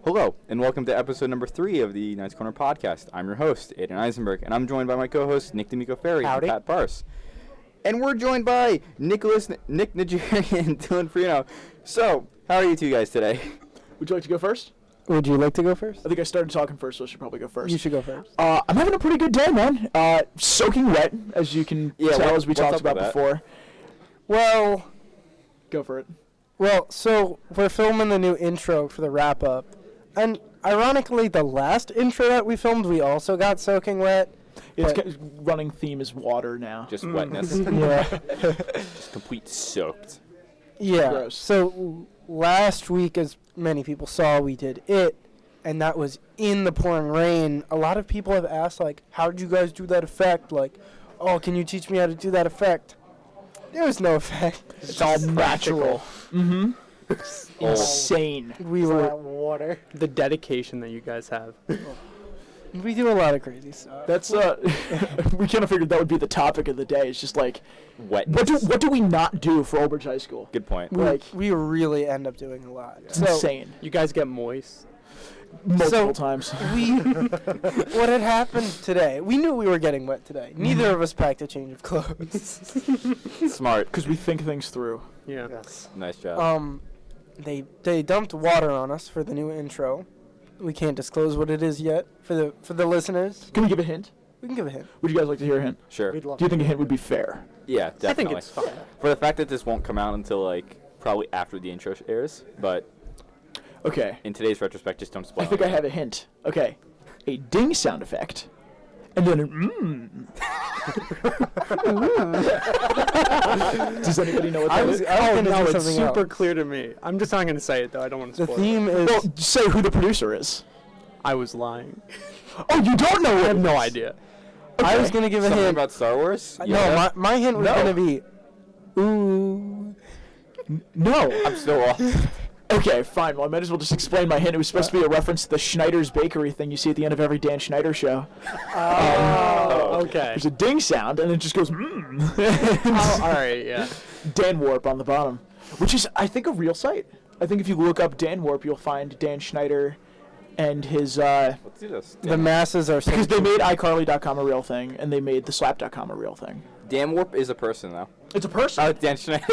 Hello, and welcome to episode number 3 of the Nice Corner podcast. I'm your host, Aiden Eisenberg, and I'm joined by my co-hosts, Nick D'Amico Ferry and Pat Parse. And we're joined by Nick Najeri and Dylan Freno. So, how are you two guys today? Would you like to go first? Would you like to go first? I think I started talking first, so I should probably go first. You should go first. I'm having a pretty good day, man. Soaking wet, as you can tell, as we talked about before. Well, go for it. Well, so we're filming the new intro for the wrap-up. And ironically, the last intro that we filmed, we also got soaking wet. Its running theme is water now. Just wetness. Yeah. Just complete soaked. Yeah. Gross. So last week, as many people saw, we did it, and that was in the pouring rain. A lot of people have asked, like, how did you guys do that effect? Like, oh, can you teach me how to do that effect? There was no effect. It's all natural. Mm-hmm. Insane. We were water. The dedication that you guys have. We do a lot of crazy stuff. That's we kind of figured that would be the topic of the day. It's just like Wetness. what do we not do for Old Bridge High School? Good point. We really end up doing a lot. It's insane. You guys get moist. Multiple times. What had happened today? We knew we were getting wet today. Neither of us packed a change of clothes. Smart. Because we think things through. Yeah. Yes. Nice job. They dumped water on us for the new intro. We can't disclose what it is yet for the listeners. Can we give a hint? We can give a hint. Would you guys like to hear a hint? Sure. We'd love Do you think a hint would be fair? Yeah, definitely. I think it's fine. For the fact that this won't come out until, like, probably after the intro airs, but Okay. in today's retrospect, just don't spoil I think I anything. have a hint. Okay. A ding sound effect. And then an Does anybody know what that is? I was gonna do it's something super else. clear to me. I'm just not going to say it, though. I don't want to The spoil theme it. is Well, say who the producer is. I was lying. Oh, you don't know I what have it no is. idea. I was gonna give a Something hint. about Star Wars? No, my hint was No. gonna be ooh. No. I'm still off. Okay, fine. Well, I might as well just explain my hint. It was supposed to be a reference to the Schneider's Bakery thing you see at the end of every Dan Schneider show. Oh, okay. There's a ding sound, and it just goes, Oh, all right, yeah. Dan Warp on the bottom, which is, I think, a real site. I think if you look up Dan Warp, you'll find Dan Schneider and his, Let's do this. The masses are because they made iCarly.com a real thing, and they made the Slap.com a real thing. Dan Warp is a person, though. It's a person. Oh, it's Dan Schneider.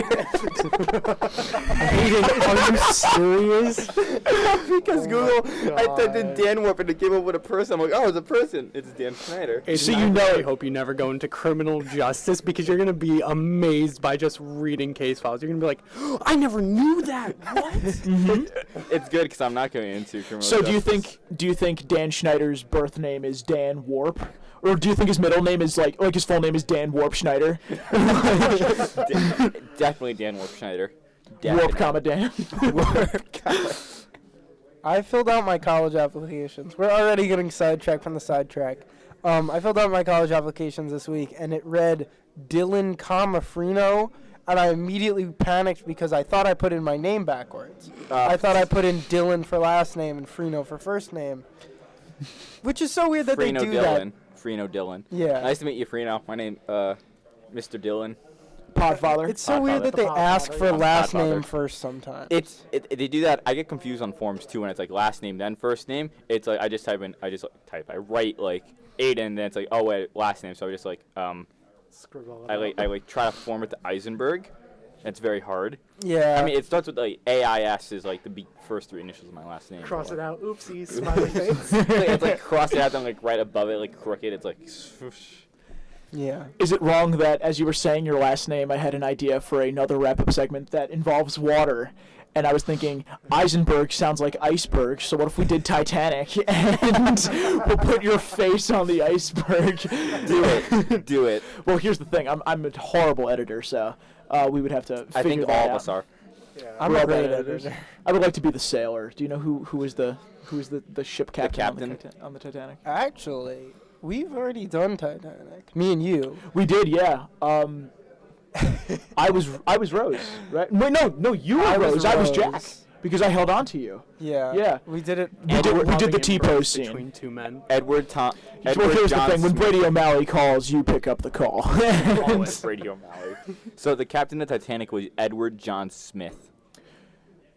Are you serious? Because Google, I typed in Dan Warp and it came up with a person. I'm like, oh, it's a person. It's Dan Schneider. So Aiden, you know I it. hope you never go into criminal justice because you're going to be amazed by just reading case files. You're going to be like, oh, I never knew that. What? It's good because I'm not going into criminal So justice. do you think Dan Schneider's birth name is Dan Warp? Or do you think his middle name is like his full name is Dan Warp Schneider? Definitely Dan Warp Schneider. Warp, comma Dan. I filled out my college applications. We're already getting sidetracked from the sidetrack. I filled out my college applications this week, and it read Dylan, Freno, and I immediately panicked because I thought I put in my name backwards. I thought I put in Dylan for last name and Freno for first name, which is so weird that Freno they do Dylan. Freno Dylan. Yeah. Nice to meet you, Freno. My name, Mr. Dylan. Podfather. It's so weird that they ask for last name first sometimes. They do that. I get confused on forms too when it's like last name then first name. It's like I write like Aiden, and then it's like, oh wait, last name. So I just like I try to form it to Eisenberg. It's very hard. Yeah. I mean, it starts with like AIS is like the first 3 initials of my last name. Cross it out. Oopsies. Smiley face. It's like cross it out, then like right above it, like crooked. It's like swoosh. Yeah. Is it wrong that as you were saying your last name, I had an idea for another wrap-up segment that involves water, and I was thinking Eisenberg sounds like iceberg. So what if we did Titanic and we'll put your face on the iceberg? Do it. Well, here's the thing. I'm a horrible editor, so we would have to. I think all of us are. Yeah. I'm We're a all bad great editors. editor. I would like to be the sailor. Do you know who is the ship captain, captain? on the Titanic? Actually, we've already done Titanic. Me and you. We did, yeah. I was Rose, right? Wait, no, you were Rose. I was Jack because I held on to you. Yeah. Yeah. We did it. We did the Loving T-pose embrace scene. between two men. Edward Well, here's John the thing: when Smith. Brady O'Malley calls, you pick up the call. Brady O'Malley. So the captain of Titanic was Edward John Smith.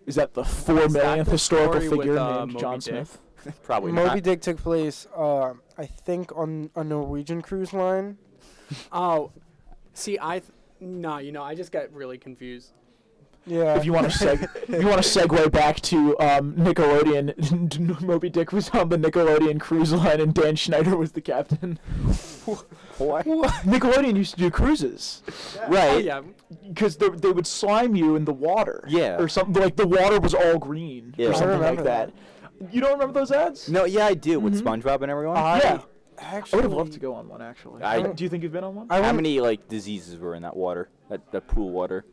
Is that the 4 that millionth the historical story with, figure named Moby John Dick? Smith? Probably Moby not. Dick took place, I think, on a Norwegian cruise line. Oh, see, no, I just get really confused. Yeah. If you want to segue back to Nickelodeon, Moby Dick was on the Nickelodeon cruise line, and Dan Schneider was the captain. What? Nickelodeon used to do cruises, Oh, Right. yeah. because they would slime you in the water. Yeah. Or something like the water was all green. Yeah. Or I something like remember that. You don't remember those ads? No, yeah, I do. With Mhm. SpongeBob and everyone. Yeah. I Actually, would have loved to go on one actually. Do you think you've been on one? I How went, many like diseases were in that water? That pool water.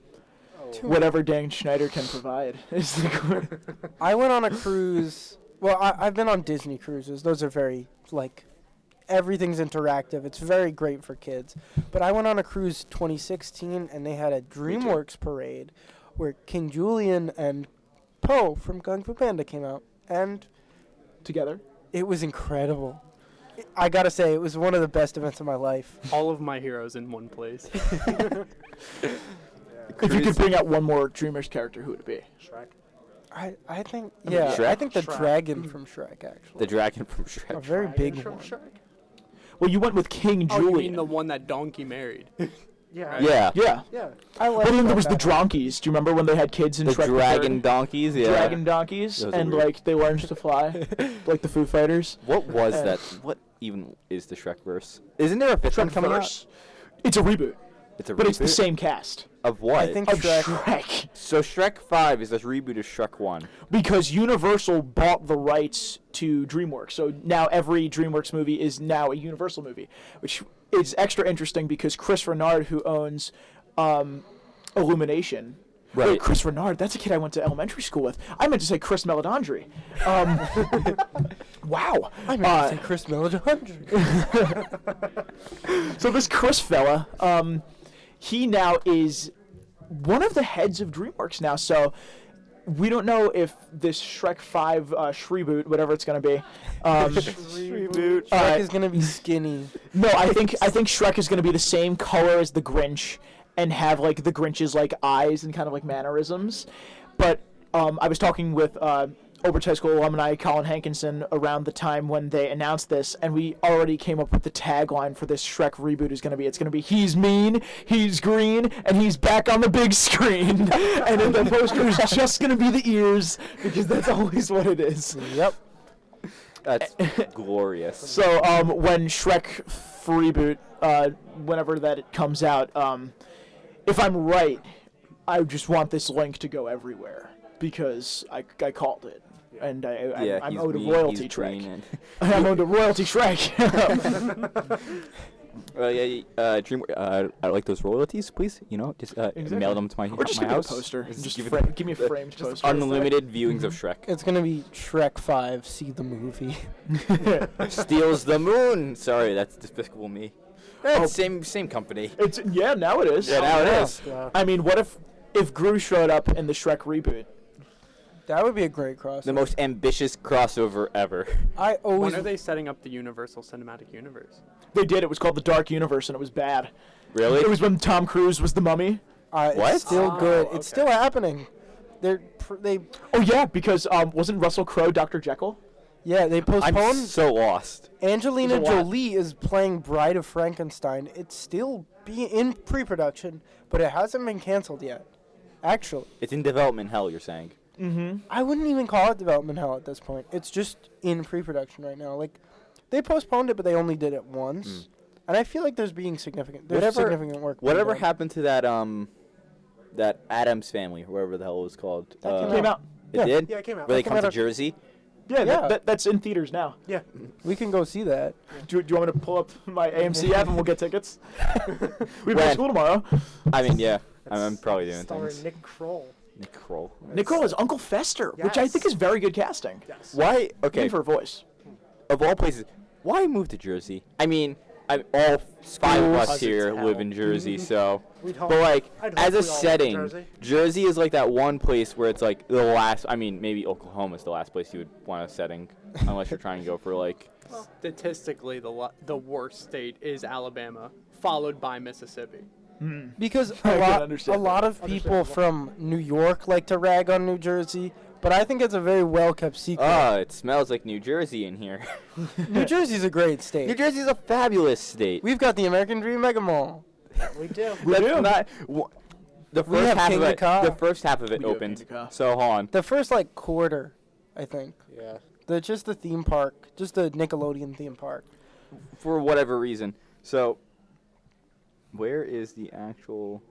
Whatever Dan Schneider can provide is the. I went on a cruise. Well, I've been on Disney cruises. Those are very, like, everything's interactive. It's very great for kids. But I went on a cruise 2016, and they had a DreamWorks parade where King Julian and Poe from Kung Fu Panda came out. And Together. it was incredible. I gotta say, it was one of the best events of my life. All of my heroes in one place. If you could bring out one more DreamWorks character, who would it be? I think, mean, yeah, I Shrek? think the Shrek. dragon from Shrek, actually. The dragon from A Shrek. very big From one. Shrek? Well, you went with King Oh, you mean Julian. the one that Donkey married? Yeah. Right. Yeah. Yeah. Yeah. I like But then there was that the Dronkies. Do you remember when they had kids in The Shrek? dragon third? donkeys. Yeah. Dragon donkeys, Those are and weird. like they learned to fly, like the Foo Fighters. What was Uh, that? What even is the Shrek verse? Isn't there a fifth one coming out? Verse. It's a reboot, It's a but it's the reboot? same cast Of what? I think of Shrek. Shrek, So Shrek 5 is this reboot of Shrek 1. because Universal bought the rights to DreamWorks. So now every DreamWorks movie is now a Universal movie, which is extra interesting because Chris Renard, who owns Illumination. Right. Oh, Chris Renard, that's a kid I went to elementary school with. I meant to say Chris Meledandri. Wow. I mean, Uh, say Chris Meledandri. So this Chris fella, he now is one of the heads of DreamWorks now. So we don't know if this Shrek 5 Shreboot, whatever it's going to be. Reboot. Shrek is gonna be skinny. No, I think Shrek is going to be the same color as the Grinch and have like the Grinch's like eyes and kind of like mannerisms. But I was talking with OBHS High School alumni Colin Hankinson around the time when they announced this, and we already came up with the tagline for this Shrek reboot is going to be, it's going to be, he's mean, he's green, and he's back on the big screen. And then the poster is just going to be the ears, because that's always what it is. Yep. That's glorious. So when Shrek reboot, whenever that it comes out, if I'm right, I just want this link to go everywhere because I called it, and I'm he's owed a mean, royalty he's Shrek. green and- I'm owed a royalty Shrek. I like those royalties, please. Just Exactly. mail them to my Or just my give me a house. poster. Just Just give it- give me a framed poster. Unlimited viewings of Shrek. It's gonna be Shrek 5. See the movie. Steals the moon. Sorry, that's despicable me. Oh. Same company. Now it is. Yeah, now it is. I mean, what if Gru showed up in the Shrek reboot? That would be a great crossover. The most ambitious crossover ever. I always. When are they setting up the Universal Cinematic Universe? They did. It was called the Dark Universe, and it was bad. Really? It was when Tom Cruise was the Mummy. What? It's still Oh, good. okay. It's still happening. They Oh yeah, because wasn't Russell Crowe Dr. Jekyll? they I'm postponed. so lost. Angelina There's a lot. Jolie is playing Bride of Frankenstein. It's still in pre-production, but it hasn't been canceled yet. Actually, It's in development hell, you're saying. Mm-hmm. I wouldn't even call it development hell at this point. It's just in pre-production right now. Like, they postponed it, but they only did it once. And I feel like there's significant significant work. being Whatever done. happened to that Adams Family, whoever the hell it was called? That Came out. It Yeah. did? Yeah, it came out. Where they That come came to out- Jersey? Yeah, Yeah. that's in theaters now. Yeah. We can go see that. Do you want me to pull up my AMC app and we'll get tickets? We have When? school tomorrow. I mean, yeah. I'm probably doing Starring things. Nick Kroll. Nick Kroll. Nicole is Uncle Fester, which I Yes. think is very good casting. Yes. Why? Okay, Even for a voice. of all places, why move to Jersey? I mean, all five of us Schools. here Hell. live in Jersey, so. We'd hope. But like, I'd as hope a we all live in setting, Jersey. Jersey is like that one place where it's like the last. I mean, maybe Oklahoma is the last place you would want a setting, unless you're trying to go for like. Statistically, the worst state is Alabama, followed by Mississippi. Because I a can lot, understand of people from New York like to rag on New Jersey, but I think it's a very well-kept secret. Oh, it smells like New Jersey in here. New Jersey's a great state. New Jersey's a fabulous state. We've got the American Dream Mega Mall. We do. That's not. The We first have half King of of it. Ka. The first half of it We do have opened. King of Ka. So hold on. The first quarter, I think. Yeah. Just the theme park, just the Nickelodeon theme park. For whatever reason. So, where is the actual?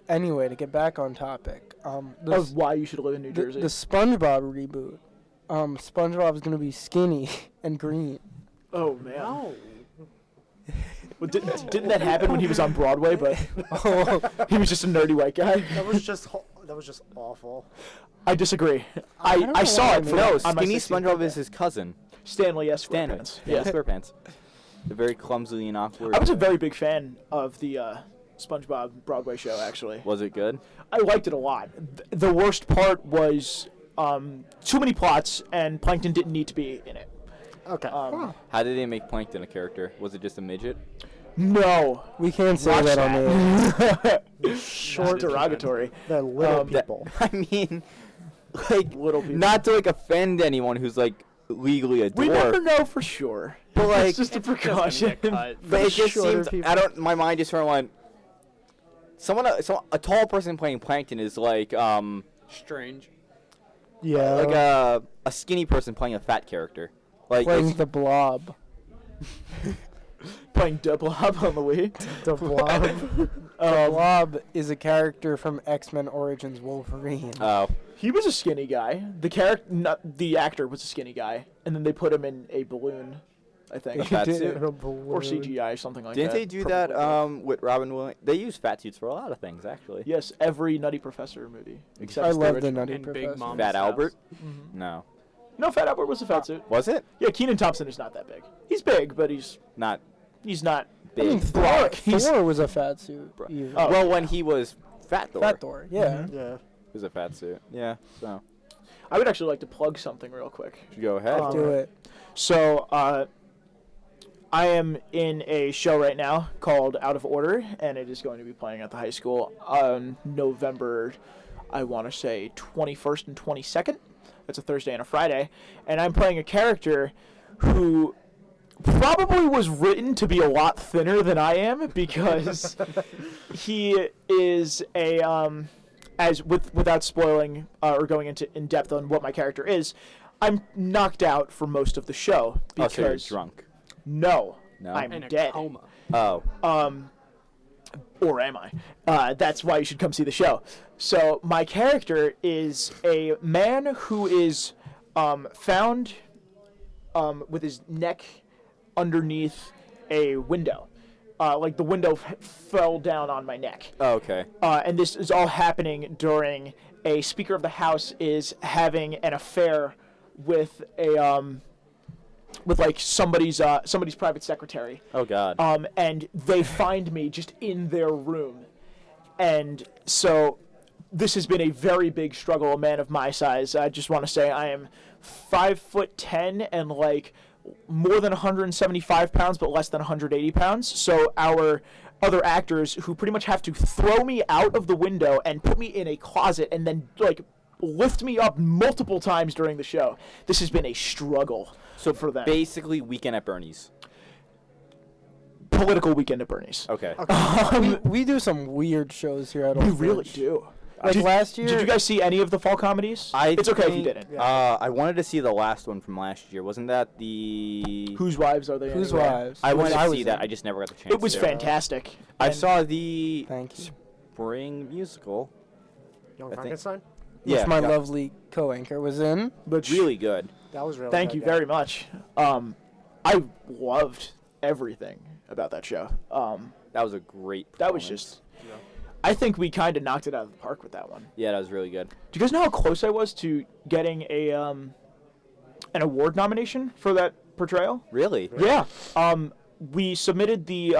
Anyway, to get back on topic, Of why you should live in New Jersey. the SpongeBob reboot. SpongeBob's gonna be skinny and green. Oh man. No. Well, didn't that happen when he was on Broadway? But he was just a nerdy white guy. That was just awful. I disagree. I don't I know saw why it. they For No, on my Skinny 16th SpongeBob birthday. is his cousin. Stanley S. Stanley. Squarepants. Yeah, Yeah. SquarePants. The very clumsily and awkward. I was a very big fan of the SpongeBob Broadway show. Actually, Was it good? I liked it a lot. The worst part was too many plots, and Plankton didn't need to be in it. Okay. How did they make Plankton a character? Was it just a midget? No, We can't say Watch that on the air. short derogatory. They're little That- people. I mean, like, Little people. not to offend anyone who's legally a We never dwarf, know for sure. but It's just a precaution. but it just shorter seems. people. I don't. My mind just sort of went. A tall person playing Plankton is like Strange. Yeah. like a skinny person playing a fat character. Like playing it's- the Blob. Playing double hop on the Wii. The Blob. The Blob is a character from X-Men Origins Wolverine. oh, He was a skinny guy. The actor was a skinny guy, and then they put him in a balloon, I think, fat Did suit? it in a balloon. or CGI or something like didn't that. they do that with Robin Williams? They use fat suits for a lot of things, actually. Yes, every Nutty Professor movie except I the love the original. Nutty And Big Professor. Mom. Fat House. Albert? Mm-hmm. No, No, Fat Albert was a fat suit. was it? Yeah, Kenan Thompson is not that big. He's big, but he's Not not. I mean, big. Brock, he's- Thor was a fat suit. even. Oh. Well, when he was Fat Thor, Fat Thor, yeah. Yeah. it was a fat suit. Yeah, so I would actually like to plug something real quick. you go ahead. Do it. So, I am in a show right now called Out of Order, and it is going to be playing at the high school on November, I want to say 21st and 22nd. That's a Thursday and a Friday. And I'm playing a character who probably was written to be a lot thinner than I am, because he is without spoiling or going into in depth on what my character is, I'm knocked out for most of the show Oh, because so you're drunk. No, No? I'm In a dead. coma. Oh, Or am I? That's why you should come see the show. So my character is a man who is found with his neck underneath a window. Like the window fell down on my neck. oh, okay. And this is all happening during a Speaker of the House is having an affair with like somebody's private secretary. Oh God. And they find me just in their room. And so this has been a very big struggle, a man of my size. I just want to say I am 5'10" and like more than 175 pounds, but less than 180 pounds. So our other actors who pretty much have to throw me out of the window and put me in a closet and then like lift me up multiple times during the show. This has been a struggle. So for them. basically, Weekend at Bernie's. Political Weekend at Bernie's. Okay. We do some weird shows here at We Old really Bridge. do. Like last year. Did you guys see any of the fall comedies? It's okay if you didn't. I wanted to see the last one from last year. Wasn't that the? Whose wives are they? Whose anyway? wives? I wanted to was see that. in. I just never got the chance. It was to. fantastic. I And saw the Thank you. spring musical. Young I think- Frankenstein? Yeah, Which my yeah. lovely co-anchor was in. Which, Really good. That was really thank good, you yeah. very much. I loved everything about that show. That was a great. That was performance. just. I think we kind of knocked it out of the park with that one. Yeah, that was really good. Do you guys know how close I was to getting an award nomination for that portrayal? Really? Yeah. We submitted the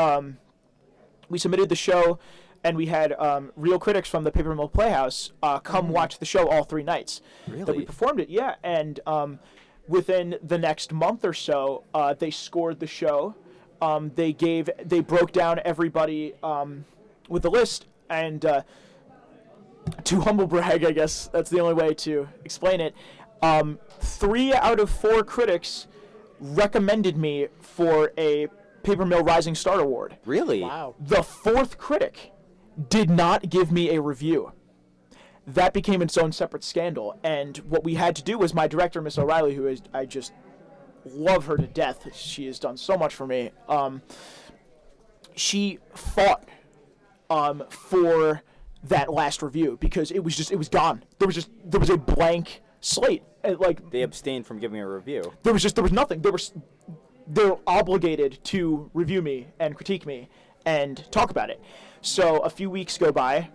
show, and we had real critics from the Paper Mill Playhouse come watch the show all 3 nights that we Really? performed it. Yeah, and within the next month or so, they scored the show they broke down everybody with the list, and to humble brag, I guess that's the only way to explain it. 3 out of 4 critics recommended me for a Paper Mill Rising Star Award. Really? Wow. The 4th critic did not give me a review. That became its own separate scandal, and what we had to do was my director, Miss O'Reilly, who is I just love her to death. She has done so much for me. She fought for that last review because it was gone. There was a blank slate. Like They abstained from giving a review. there was nothing. They're obligated to review me and critique me and talk about it. So a few weeks go by.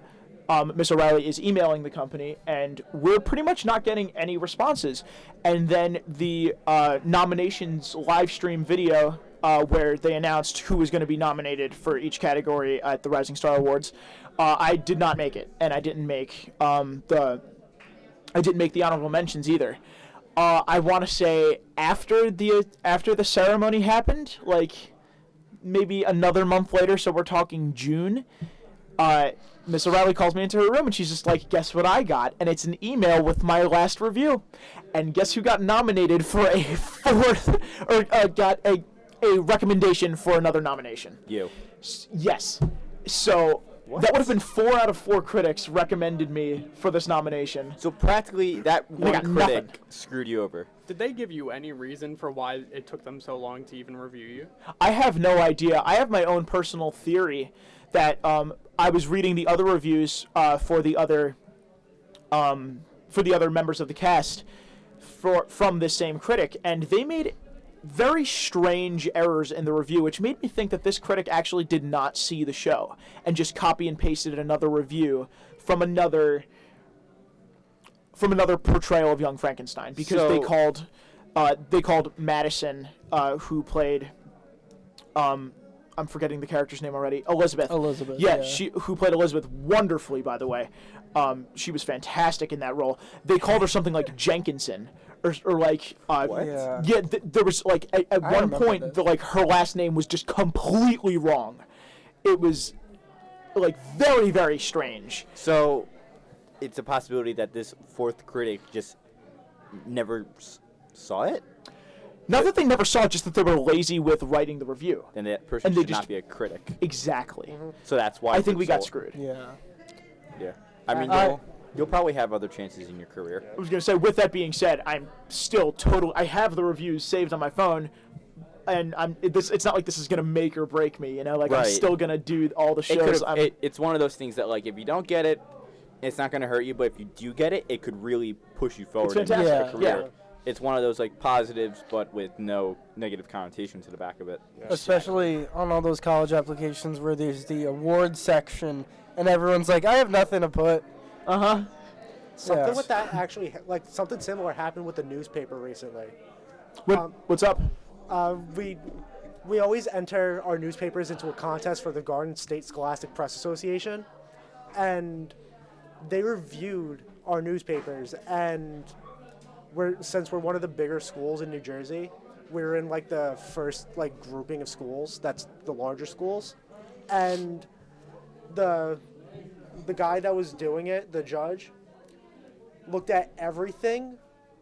Miss O'Reilly is emailing the company, and we're pretty much not getting any responses. And then the nominations live stream video where they announced who was going to be nominated for each category at the Rising Star Awards, I did not make it, and I didn't make the honorable mentions either. I want to say after the ceremony happened, like maybe another month later, so we're talking June. Miss O'Reilly calls me into her room and she's just like, guess what I got? And it's an email with my last review. And guess who got nominated for a 4th, or got a recommendation for another nomination? You. Yes. So that would have been 4 out of 4 critics recommended me for this nomination. So practically, that one got critic nothing. screwed you over. Did they give you any reason for why it took them so long to even review you? I have no idea. I have my own personal theory that I was reading the other reviews for the other members of the cast from this same critic, and they made very strange errors in the review, which made me think that this critic actually did not see the show and just copy and pasted another review from another portrayal of Young Frankenstein, because they called Madison, who played I'm forgetting the character's name already. Elizabeth. Yeah, who played Elizabeth wonderfully, by the way. She was fantastic in that role. They called her something like Jenkinson, or like. What? Yeah, there was like at one point, her last name was just completely wrong. It was like very, very strange. So, it's a possibility that this 4th critic just never saw it? Not that they never saw it, just that they were lazy with writing the review. Then that person should not be a critic. Exactly. So that's why I think we got screwed. Yeah. Yeah. I mean, you'll probably have other chances in your career. I was going to say, with that being said, I'm still I have the reviews saved on my phone, and it's not like this is going to make or break me, Like, Right. I'm still going to do all the shows. It's one of those things that, like, if you don't get it, it's not going to hurt you, but if you do get it, it could really push you forward in fantastic. your Yeah. career. Yeah. It's one of those, like, positives, but with no negative connotation to the back of it. Especially on all those college applications where there's the award section and everyone's like, I have nothing to put. Uh-huh. Something Yeah. with that actually, like something similar happened with the newspaper recently. What's up? We always enter our newspapers into a contest for the Garden State Scholastic Press Association, and they reviewed our newspapers, and since we're one of the bigger schools in New Jersey, we're in like the first like grouping of schools. That's the larger schools, and the guy that was doing it, the judge, looked at everything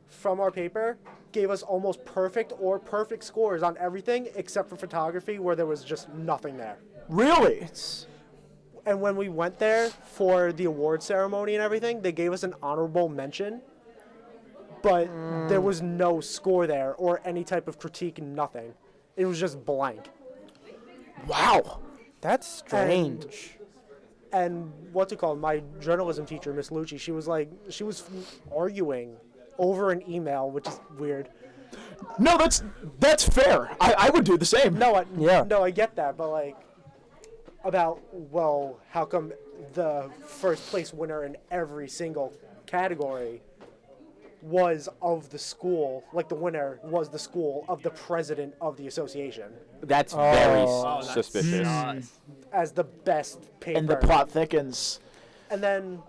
from our paper, gave us almost perfect or perfect scores on everything except for photography, where there was just nothing there. Really? And when we went there for the award ceremony and everything, they gave us an honorable mention, but there was no score there or any type of critique, nothing. It was just blank. Wow. That's strange. And what's it called? My journalism teacher, Miss Lucci, she was arguing over an email, which is weird. No, that's fair. I would do the same. No, Yeah. I get that, but like, about, well, how come the first place winner in every single category was of the school, like the winner was the school of the president of the association That's very Oh, suspicious. as the best paper. And the plot thickens. And then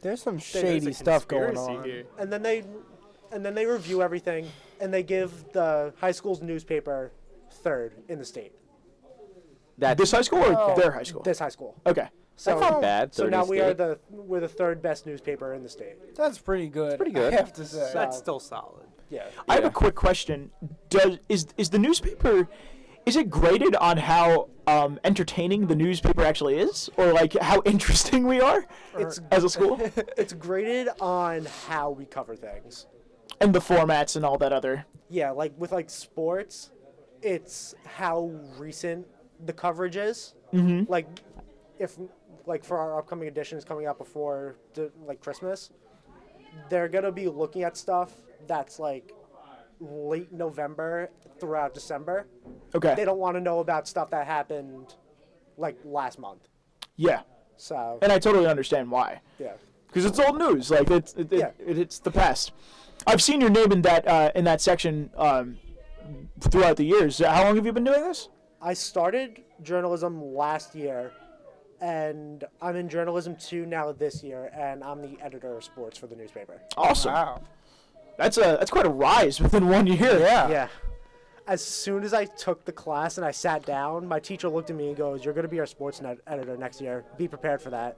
There's some There's shady a stuff going conspiracy on. here. and then they review everything, and they give the high school's newspaper third in the state. This high school or Oh. their high school? This high school. Okay. So, That's not bad. so third now in the we are state. we're the third best newspaper in the state. That's pretty good. pretty good. I have to say. That's still solid. Yeah. I have Yeah. a quick question. Is the newspaper, is it graded on how entertaining the newspaper actually is, or like how interesting we are It's as a school, it's graded on how we cover things. and the formats and all that other? Yeah, like with like sports, it's how recent the coverage is. Mm-hmm. Like if like for our upcoming editions coming out before like Christmas, they're gonna be looking at stuff that's like late November throughout December. Okay. They don't want to know about stuff that happened like last month. Yeah, So and I totally understand why. yeah. Because it's old news. Like Yeah. it's the past. I've seen your name in that section throughout the years. How long have you been doing this? I started journalism last year, and I'm in journalism 2 now this year, and I'm the editor of sports for the newspaper. Awesome. Wow. That's quite a rise within 1 year. Yeah. As soon as I took the class and I sat down, my teacher looked at me and goes, "You're going to be our sports editor next year. Be prepared for that."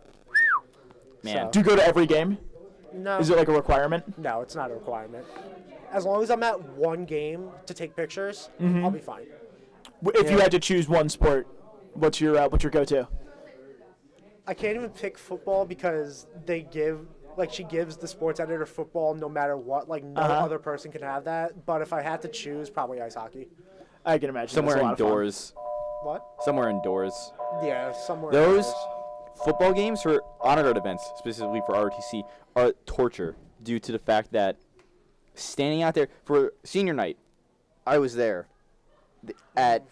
Man. Do you go to every game? No. Is it like a requirement? No, it's not a requirement. As long as I'm at one game to take pictures, I'll be fine. If you had to choose one sport, what's your go-to? I can't even pick football because she gives the sports editor football no matter what. Like, no other person can have that. But if I had to choose, probably ice hockey. I can imagine. Somewhere that's a lot of fun. indoors. What? Somewhere indoors. Yeah, somewhere. Those indoors. football games for honor guard events, specifically for ROTC, are torture due to the fact that standing out there for senior night, I was there at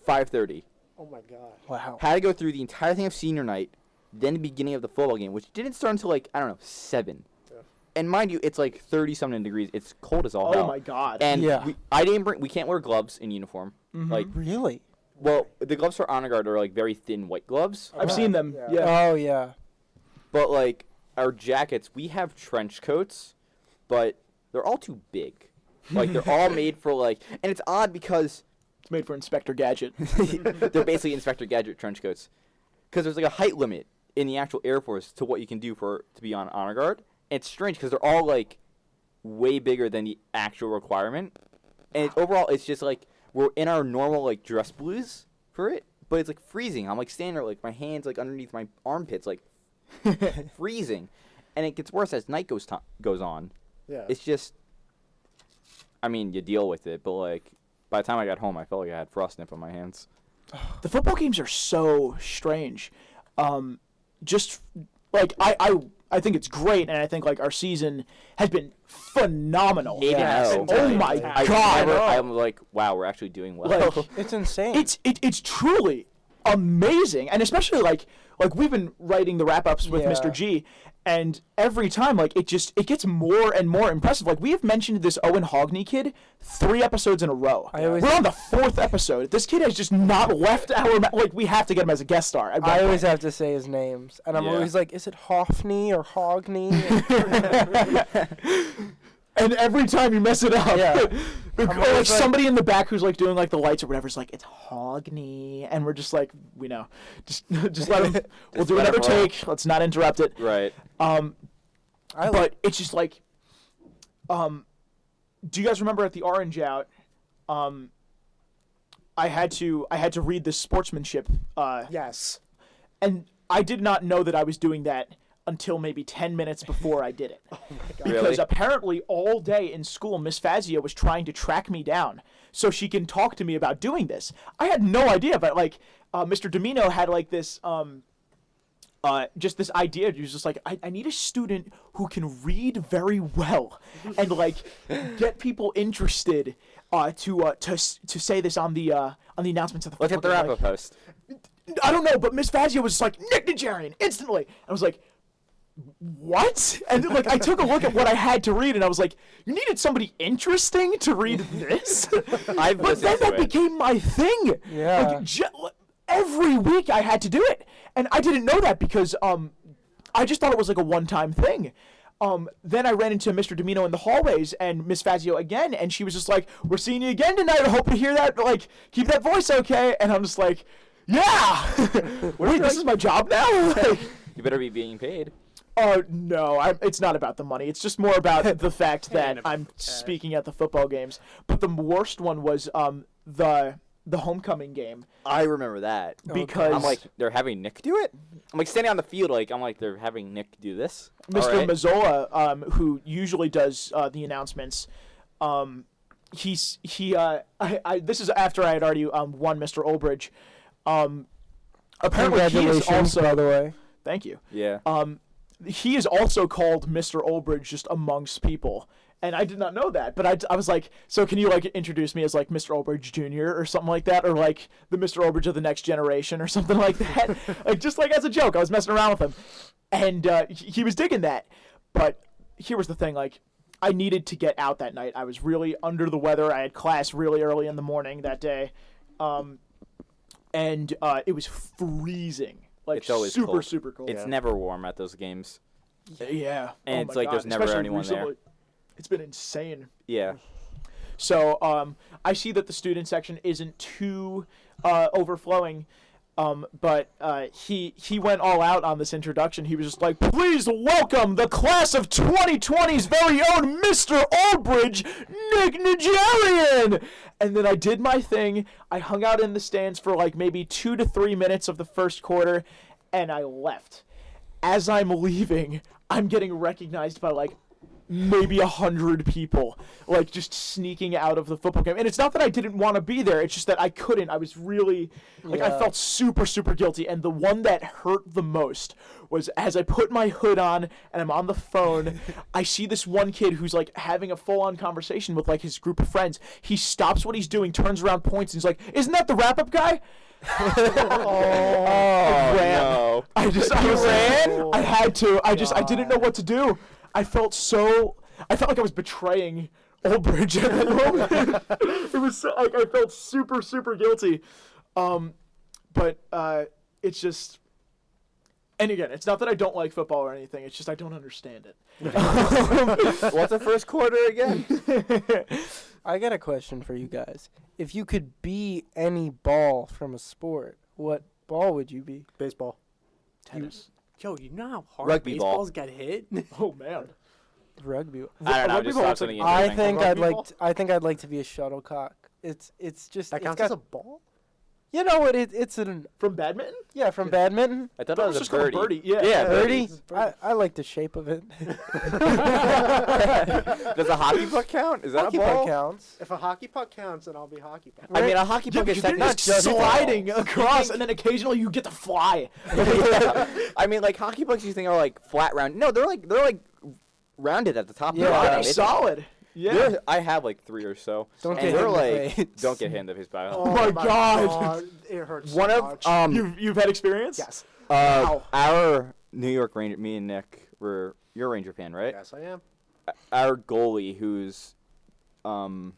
5:30. Oh my god. Wow. Had to go through the entire thing of senior night, then the beginning of the football game, which didn't start until like, I don't know, 7. Yeah. And mind you, it's like 30-something degrees. It's cold as all Oh hell. my god. And Yeah. we can't wear gloves in uniform. Like, Really? well, the gloves for honor guard are like very thin white gloves. I've seen them. Yeah. Yeah. Oh yeah. But like our jackets, we have trench coats, but they're all too big. Like they're all made for like, and it's odd because It's made for Inspector Gadget. they're basically Inspector Gadget trench coats, because there's like a height limit in the actual Air Force to what you can do to be on honor guard. And it's strange because they're all like way bigger than the actual requirement, and overall it's just like we're in our normal like dress blues for it, but it's like freezing. I'm like standing there like my hands like underneath my armpits like freezing, and it gets worse as night goes on. Yeah. It's just, I mean, you deal with it, but like by the time I got home, I felt like I had frostnip on my hands. The football games are so strange. Just like I think it's great, and I think like our season has been phenomenal. 8-0. Oh my I god. I'm like, wow, we're actually doing well. Like, It's insane. it's truly amazing, and especially like we've been writing the wrap-ups with Yeah. Mr. G, and every time like it gets more and more impressive. Like we have mentioned this Owen Hogney kid 3 episodes in a row. always- We're on the 4th episode. This kid has just not left our like we have to get him as a guest star. I always have to say his names, and I'm Yeah. always like, is it Hoffney or Hogney? And every time you mess it up, Yeah. or like always like- somebody in the back who's like doing like the lights or whatever is like, it's Hogney, and we're just like, we know, just let him. We'll do let another him roll. take. Let's not interrupt it. Right. But it's just like, do you guys remember at the Orange Out? I had to read the sportsmanship, Yes. and I did not know that I was doing that until maybe 10 minutes before I did it. Because Really? apparently all day in school, Miss Fazio was trying to track me down so she can talk to me about doing this. I had no idea, but like Mr. Domino had like this just this idea. He was just like, I need a student who can read very well and like get people interested to say this on the announcements of the Look at the like, wrap-up post. I don't know, but Miss Fazio was just like, Nick Nigerian, instantly. I was like, what? And like I took a look at what I had to read, and I was like, you needed somebody interesting to read this? I've But then listened to that it. became my thing. Yeah. Like, every week I had to do it. And I didn't know that because I just thought it was like a one-time thing. Then I ran into Mr. Domino in the hallways and Miss Fazio again, and she was just like, we're seeing you again tonight. I hope to hear that. Like, keep that voice okay. And I'm just like, Yeah. Wait, this is my job now. You better be being paid. Oh no, it's not about the money. It's just more about the fact that I'm speaking at the football games. But the worst one was the homecoming game I remember that. because I'm like, they're having Nick do it? I'm like standing on the field, like, they're having Nick do this? Mr. All right. Mazzola, who usually does the announcements, this is after I had already won Mr. Olbridge. Apparently he is Congratulations, also by the way. thank you. Yeah. He is also called Mr. Olbridge just amongst people. And I did not know that, but I was like, so can you like introduce me as like Mr. Olbridge Jr. or something like that, or like the Mr. Olbridge of the next generation or something like that, like just like as a joke. I was messing around with him, and he was digging that. But here was the thing, like I needed to get out that night. I was really under the weather. I had class really early in the morning that day, and it was freezing, like It's always super cold. super cold. It's never warm at those games. Yeah, And oh it's my like there's God. never Especially anyone there. recently. It's been insane. Yeah. So I see that the student section isn't too overflowing, but he went all out on this introduction. He was just like, "Please welcome the class of 2020's very own Mr. Olbridge, Nick Nigerian." And then I did my thing. I hung out in the stands for like maybe 2 to 3 minutes of the first quarter, and I left. As I'm leaving, I'm getting recognized by like maybe 100 people, like just sneaking out of the football game. And it's not that I didn't want to be there, it's just that I couldn't. I was really like, I felt super super guilty. And the one that hurt the most was as I put my hood on and I'm on the phone, I see this one kid who's like having a full-on conversation with like his group of friends. He stops what he's doing, turns around, points, and he's like, "Isn't that the wrap-up guy?" I ran. No. I ran. I had to. I didn't know what to do. I felt like I was betraying Olbridge at that moment. It was so, like I felt super super guilty. But it's just, and again, it's not that I don't like football or anything. It's just I don't understand it. What's the first quarter again? I got a question for you guys. If you could be any ball from a sport, what ball would you be? Baseball. Tennis. Yo, you know how hard Rugby ball. baseballs get hit? Oh man. Rugby. I don't know. Rugby Just ball thought looks something like- I interesting. think Rugby ball? I'd like to be a shuttlecock. It's just That it's counts got, as a ball? you know what it's an From badminton? from badminton. I thought That it was was just a called a birdie. birdie. Yeah. Yeah, Birdie. it's a birdie. I like the shape of it. Does a hockey puck count? Is that Hockey a ball? puck counts. If a hockey puck counts, then I'll be hockey puck. I mean, a hockey Yeah, puck but is you're technically just sliding across, and then occasionally you get to fly. I mean, like hockey pucks, you think are like flat round. No, they're like rounded at the top. Yeah, and bottom. Pretty It's- solid. Yeah. I have like 3 or so. Don't and get hit they're in the like face. don't get hit in the face by. Oh my God. It hurts One so of much. You've had experience? Yes. our New York Ranger, me and Nick you're a Ranger fan, right? Yes, I am. Our goalie, who's Very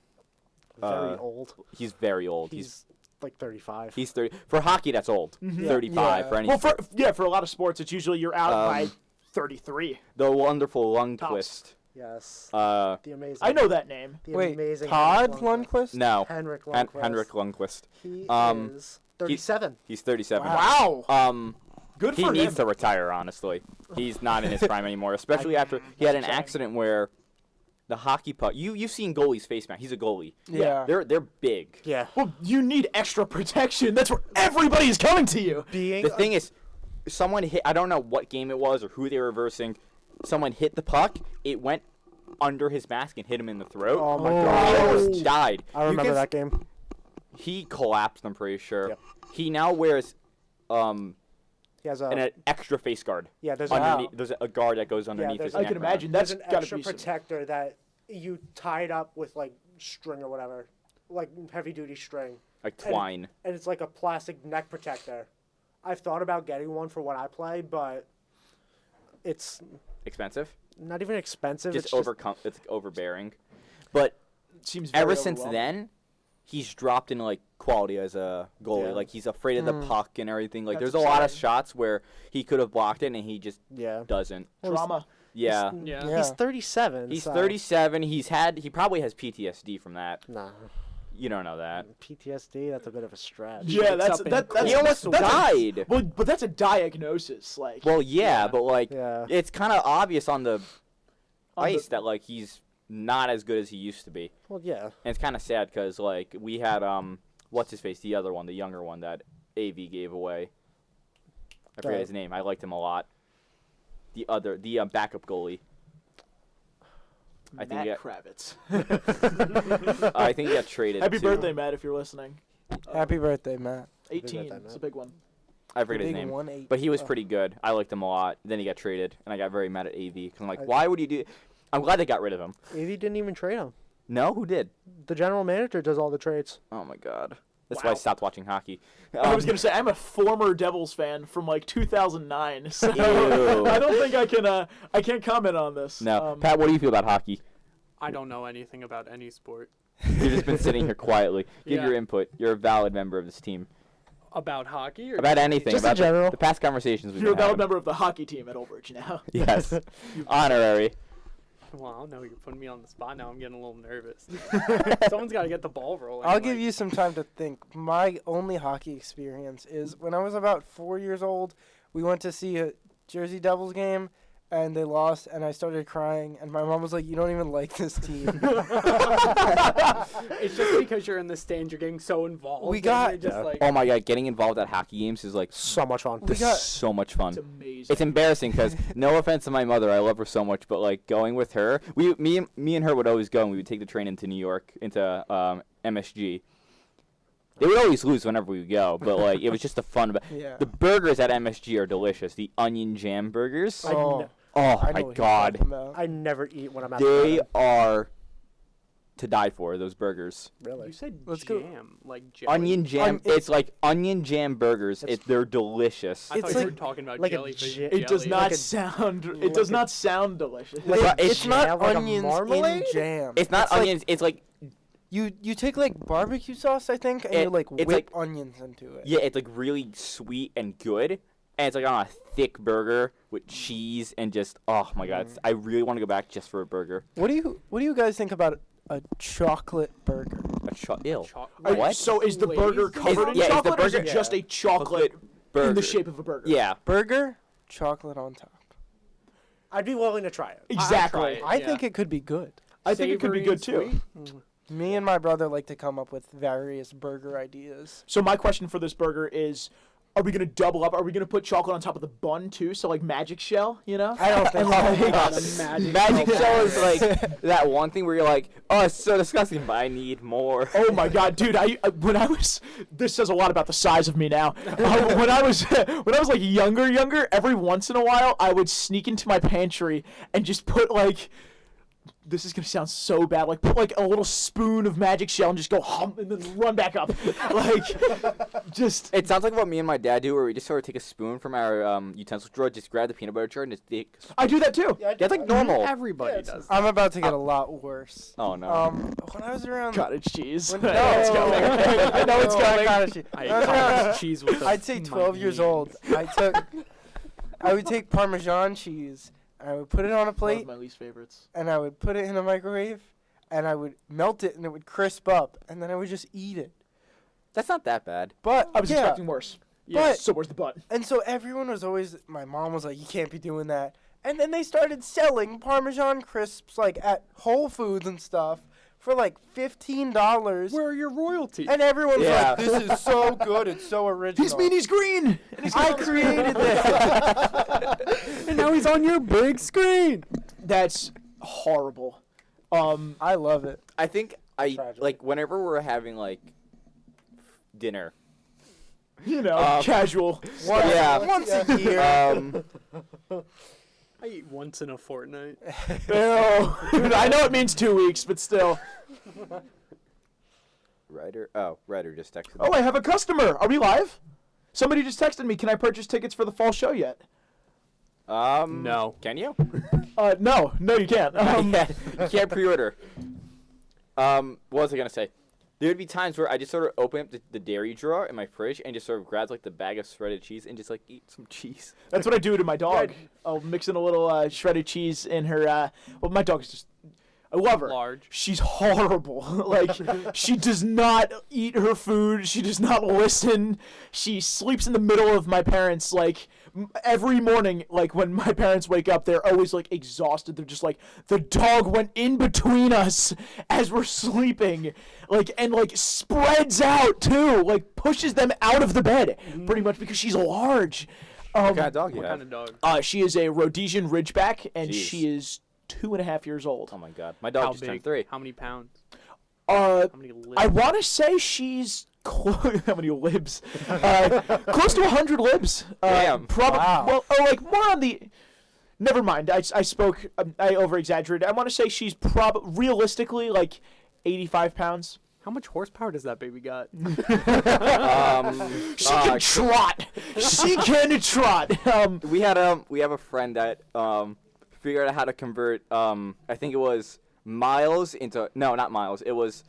old. he's very old. He's like 35. He's 30 for hockey. That's old. 35 Yeah. for any. Well, for a lot of sports, it's usually you're out by 33. the wonderful Tops. Lundqvist. Yes. Uh, The amazing. I know that name. The Wait, amazing Todd Henrik Lundqvist? no, Henrik Lundqvist. Henrik Lundqvist. He Um, is 37. He's 37. Wow. Good He for needs him. to retire. Honestly, he's not in his prime anymore. Especially after he had an accident where the hockey puck. You've seen goalies face mask. He's a goalie. Yeah. They're big. Yeah. Well, you need extra protection. That's where everybody is coming to you. Being The thing is, someone hit. I don't know what game it was or who they were reversing. Someone hit the puck. It went under his mask and hit him in the throat. Oh my He god. almost died. I You remember can- that game. He collapsed. I'm pretty sure. Yep. He now wears He has a an extra face guard. yeah. There's Underneath, there's a guard that goes underneath there's his a- I neck. can imagine. there's That's an gotta extra be some- protector that you tied up with like string or whatever, like heavy duty string, Like twine. and it's like a plastic neck protector. I've thought about getting one for when I play, but it's Expensive. not even expensive. Just it's overcome. It's overbearing. But Seems very ever since overwhelming. then, he's dropped in like quality as a goalie. Yeah. Like he's afraid of the puck and everything. Like That's there's a lot of exciting. shots where he could have blocked it and he just yeah. doesn't. Drama. Yeah. Yeah. He's 37. He's so- 37. He probably has PTSD from that. Nah. You don't know that. PTSD. That's a bit of a stretch. Yeah, wakes up in that's He almost that's died. Well, but that's a diagnosis. Like, Well, yeah, but like, Yeah. it's kind of obvious on the On the- ice that like he's not as good as he used to be, Well, yeah. and it's kind of sad because like we had what's his face, the other one, the younger one that AV gave away. I forget his name. I liked him a lot. The backup goalie. I think Matt he Kravitz. I think he got traded. Happy too. birthday, Matt, if you're listening. Happy birthday, Matt. 18. birthday, It's Matt. a big one. I forget his Big name. 1-8. But he was Oh. pretty good. I liked him a lot. Then he got traded, and I got very mad at AV because I'm like, why would you do? I'm glad they got rid of him. AV didn't even trade him. No, who did? The general manager does all the trades. Oh my god. That's why I Wow. stopped watching hockey. I was gonna say I'm a former Devils fan from like 2009, so Ew. I don't think I can't comment on this. No, Pat, what do you feel about hockey? I don't know anything about any sport. You've just been sitting here quietly. Give Yeah. your input. You're a valid member of this team. About hockey or About anything. Just in about general. the past conversations we've You're a been valid having. member of the hockey team at Old Bridge now. Yes. Honorary. Well, I don't know. You're putting me on the spot now. I'm getting a little nervous. Someone's got to get the ball rolling. I'll give like- you some time to think. My only hockey experience is when I was about 4 years old. We went to see a Jersey Devils game, and they lost, and I started crying. And my mom was like, "You don't even like this team." It's just because you're in the stands, you're getting so involved. We and got- you're just Yeah. like, Oh my god, getting involved at hockey games is like So much fun. We got- so much fun. It's amazing. It's embarrassing because no offense to my mother, I love her so much, but like going with her, me and her would always go, and we would take the train into New York, into MSG. They would always lose whenever we would go, but like it was just the fun. Yeah. The burgers at MSG are delicious. The onion jam burgers. Oh, Oh I know my what you're god, talking about. I never eat when I'm at the they garden. are to die for. Those burgers. Really. you said Let's go. jam, like jelly. Onion jam. it's- It's like onion jam burgers. They're delicious. I It's thought you were like- talking about like a jellyfish. j- It does jelly. not Like a- sound. like It does a- not sound delicious. Like, But it's it's not jam, like a onions in marmalade? jam. It's not like- onions. It's like you take like barbecue sauce, I think, and you like it's whip like- onions into it. yeah, it's like really sweet and good, and it's like on a thick burger with cheese and just oh my god, I really want to go back just for a burger. What do you guys think about a chocolate burger? Ill. Are- What? So is the burger Glazed? covered in yeah, is the chocolate, or is it burger- just a chocolate burger. in the shape of a burger? Yeah. Burger, chocolate on top. I'd be willing to try it. Exactly. it. I Yeah. think it could be good. I think it could be Savory good and too. sweet? Me and my brother like to come up with various burger ideas. So my question for this burger is, are we gonna double up? Are we gonna put chocolate on top of the bun too? So like magic shell, you know? I don't think And so. like- God, a Magic shell. shell is like that one thing where you're like, oh, it's so disgusting, but I need more. Oh my god, dude! When I was, this says a lot about the size of me now. When I was like younger, every once in a while, I would sneak into my pantry and just put like, this is gonna sound so bad, like put like a little spoon of magic shell and just go hum and then run back up, like, just. It sounds like what me and my dad do, where we just sort of take a spoon from our utensil drawer, just grab the peanut butter jar, and just take. I do that too. That's like normal. Everybody does. I'm about to get a lot worse. Oh no. When I was around, Cottage cheese. when, I know it's coming. I know it's no, coming. cottage cheese. I When ate I was around- cottage cheese with I'd say 12 years old. I would take Parmesan cheese. I would put it on a One of plate, my least favorites. and I would put it in a microwave, and I would melt it, and it would crisp up, and then I would just eat it. That's not that bad. But I was yeah, expecting worse. but So where's the butt? and so everyone was always. My mom was like, "You can't be doing that." And then they started selling Parmesan crisps like at Whole Foods and stuff for like $15. Where are your royalties? And everyone's Yeah. like, "This is so good. It's so original." He's mean. He's green. And he's I got- created this. And now he's on your big screen. That's horrible. I love it. I think Tragic. like whenever we're having like dinner. You know, Um, casual. Yeah. Once a year. I eat once in a fortnight. Ew. I know it means 2 weeks, but still. Ryder just texted me. Oh, I have a customer. Are we live? Somebody just texted me. Can I purchase tickets for the fall show yet? No. Can you? No, you can't. You can't pre-order. What was I gonna say? There would be times where I just sort of open up the dairy drawer in my fridge and just sort of grab like the bag of shredded cheese and just like eat some cheese. That's what I do to my dog. I'll mix in a little shredded cheese in her. Well, my dog is just I love her. Large. She's horrible. Like, she does not eat her food. She does not listen. She sleeps in the middle of my parents. Like, every morning, like, when my parents wake up, they're always, like, exhausted. They're just like, the dog went in between us as we're sleeping. Like, and, like, spreads out, too. Like, pushes them out of the bed, pretty much, because she's large. What kind of dog you What have? kind of dog? She is a Rhodesian Ridgeback, and Jeez. she is 2.5 years old. Oh my god, my dog How just big? turned 3. How many pounds? How How many limbs? I want to say she's how many libs? Close to 100 libs. Damn. Probably. Wow. Well, like more on the. Never mind. I spoke. I over exaggerated. I want to say she's realistically like 85 pounds. How much horsepower does that baby got? She can trot. She can trot. We have a friend that figured out how to convert I think it was miles into not miles. It was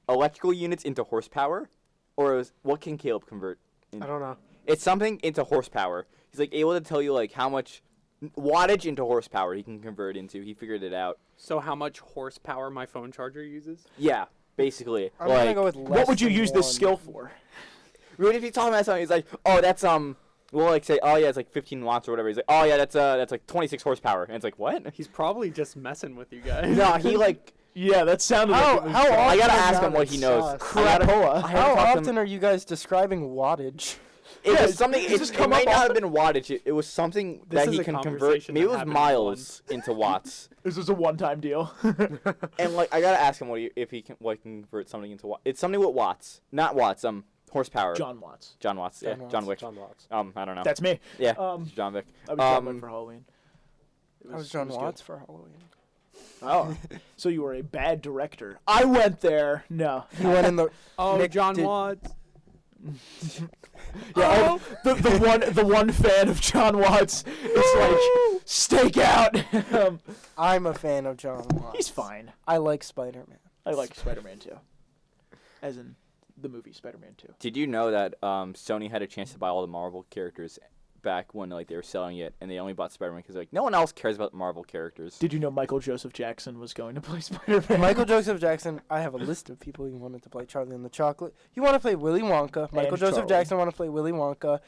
electrical units into horsepower, or it was what can Caleb convert? I don't know. It's something into horsepower. He's like able to tell you like how much wattage into horsepower he can convert into. He figured it out. So how much horsepower my phone charger uses? Yeah, basically. I'm gonna go with What would you less use than this one. skill for? Really, if you talk about something, he's like, oh, that's we'll like say, oh yeah, it's like 15 watts or whatever. He's like, oh yeah, that's like 26 horsepower, and it's like what? He's probably just messing with you guys. No, he like. Yeah, that sounded like it was how I gotta often- ask him what he knows. crapola. How often are you guys describing wattage? It Yeah, was something. does It, this it come might up not have been wattage. It was something This that is he a can convert. conversation Maybe it that was happened miles once. into watts. This was a one-time deal. And like, I gotta ask him if he can convert something into watts. It's something with watts, not watts. Horsepower. John Watts. John Watts. Yeah, John John Watts. Wick. John Watts. I don't know. That's me. yeah, John Wick. I was John Wick for Halloween. I was John Watts for Halloween. Oh, so you were a bad director. I went there. No. He went in the. Oh, Nick John did- Watts. Yeah, the one fan of John Watts is like stake out. I'm a fan of John Watts. He's fine. I like Spider-Man. I like Spider-Man 2, as in the movie Spider-Man 2. Did you know that Sony had a chance to buy all the Marvel characters back when like they were selling it, and they only bought Spider-Man because like no one else cares about Marvel characters. Did you know Michael Joseph Jackson was going to play Spider-Man? Michael Joseph Jackson. I have a list of people he wanted to play Charlie and the Chocolate. He wanted to play Willy Wonka. Michael And Joseph Charlie. Jackson wanted to play Willy Wonka,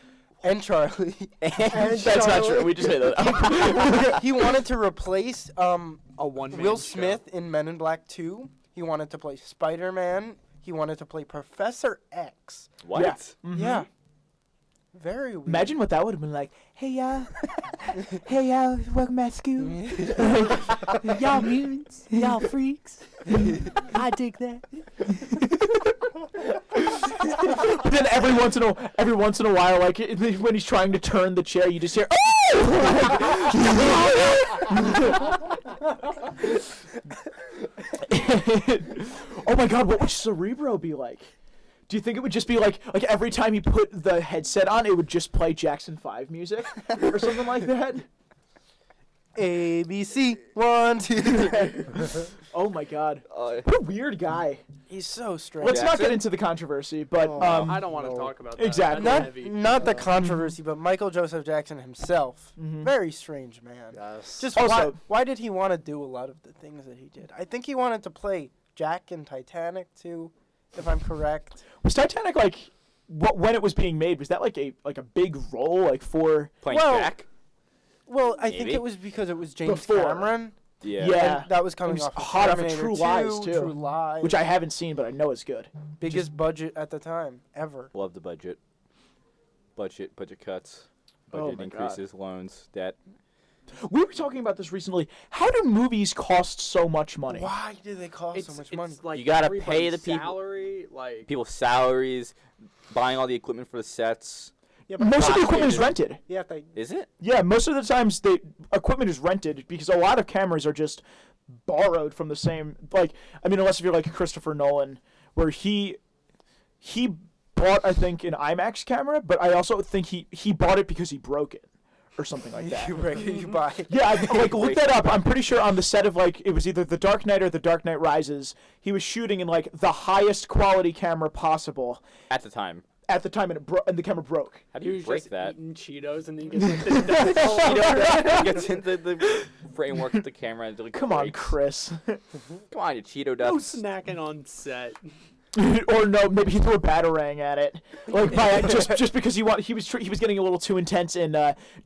and Charlie. That's not true. We just made that up. He wanted to replace A one-man Will show. Smith in Men in Black 2. He wanted to play Spider-Man. He wanted to play Professor X. What? Yeah. Mhm. Yeah. Very weird. Imagine what that would have been like. Hey y'all, welcome back to school. Y'all mutants, y'all freaks. I dig that. But then every once in a while, like when he's trying to turn the chair, you just hear, oh my God, what would Cerebro be like? Do you think it would just be like every time he put the headset on, it would just play Jackson 5 music or something like that? A, B, C, 1, 2, 3. Oh my God, what a weird guy. He's so strange. Let's not get Jackson? into the controversy, but Oh, I don't want to talk about that. Exactly. That's not heavy. not the controversy, but Michael Joseph Jackson himself. Mhm. Very strange man. Yes. Just Also- why did he want to do a lot of the things that he did? I think he wanted to play Jack in Titanic too, if I'm correct. was Titanic like when it was being made? Was that like a big role like for? Playing Well, Jack? Well, I think Maybe. it was because it was James Before. Cameron. Yeah. Yeah. And that was coming It was off of hot off of Terminator True 2, Lies, too. True Lies, Which I haven't seen, but I know it's good. biggest budget at the time ever. Love the budget. Budget cuts. Oh Budget my God. increases, loans, debt. We were talking about this recently. How do movies cost so much money? Why do they cost It's, so much it's money? like You gotta pay everybody's the people- salary, like People's salaries, buying all the equipment for the sets. Yeah, but Most of the Cost equipment is is- rented. yeah, they Is it? Yeah, most of the times the equipment is rented because a lot of cameras are just borrowed from the same. Like, I mean, unless if you're like Christopher Nolan, where he bought, I think, an IMAX camera, but I also think he bought it because he broke it or something like that. you buy. Yeah, I like looked that up. I'm pretty sure on the set of like it was either The Dark Knight or The Dark Knight Rises. He was shooting in like the highest quality camera possible At the time. at the time, and the camera broke. How do He you was break just that? eating Cheetos and then he gets like this Cheeto gets into the framework of the camera and like Come on, breaks. Chris. Come on, you Cheeto no dust. snacking on set. Or no, maybe he threw a batarang at it, like by just because he was getting a little too intense in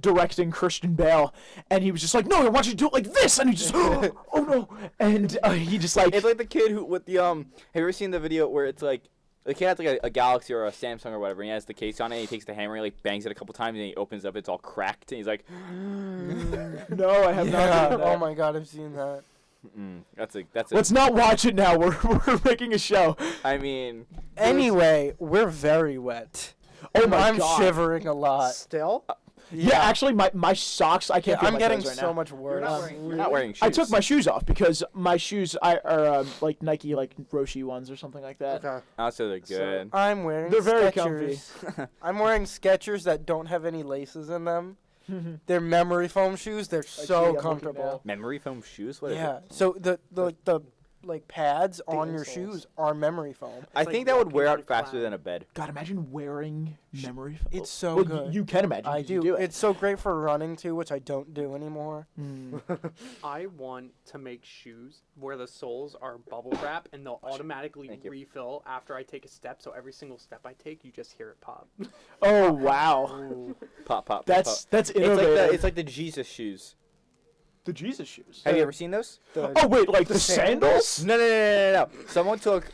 directing Christian Bale, and he was just like, no, I want you to do it like this, and he just oh no, and he just like It's like the kid who with the Have you ever seen the video where it's like the kid has like a Galaxy or a Samsung or whatever, and he has the case on it, and he takes the hammer, and he like bangs it a couple times, and he opens it up, it's all cracked, and he's like, no, I have not Yeah. seen that. Oh my God, I've seen that. that's a. Let's not watch it now. We're making a show. I mean, Anyway, we're very wet. Oh my I'm God. shivering a lot. Still? Yeah, actually, my socks. I can't. Yeah, feel I'm my getting toes right so now. much worse. you're not wearing shoes. I took my shoes off because my shoes are like Nike like Roshi ones or something like that. Okay. Also, they're good. I'm wearing They're very Skechers. I'm wearing Skechers that don't have any laces in them. They're memory foam shoes. They're see, I'm so looking comfortable. Memory foam shoes? What is Yeah. it? So the pads on your insoles. shoes are memory foam. I like think that would walking wear on out a faster cloud. than a bed. God, imagine wearing memory foam. It's so well, good. You can imagine. I 'cause you do. it. It's so great for running too, which I don't do anymore. I want to make shoes where the soles are bubble wrap and they'll automatically Thank you. refill after I take a step. So every single step I take, you just hear it pop. Oh wow, Pop, pop, pop, that's pop. innovative. It's like the Jesus shoes. the Jesus shoes. Have you ever seen those? Oh wait, like the sandals? No. Someone took,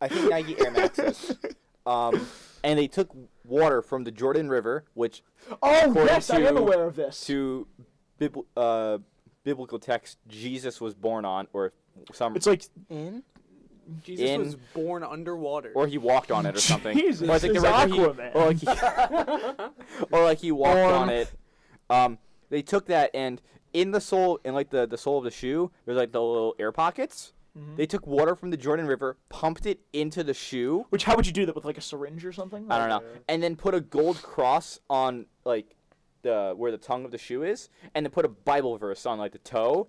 I think Nike Air Maxes, and they took water from the Jordan River, which Oh According yes, I am to- aware of this. to biblical text Jesus was born on, or some, It's like In? Jesus In- was born underwater. or he walked on it or something. Jesus, or I think it's the river Aquaman. or like he walked on it. They took that and in the sole, in like the sole of the shoe, there's like the little air pockets. They took water from the Jordan River, pumped it into the shoe. Which how would you do that with like a syringe or something? I don't know, and then put a gold cross on like the where the tongue of the shoe is, and then put a Bible verse on like the toe,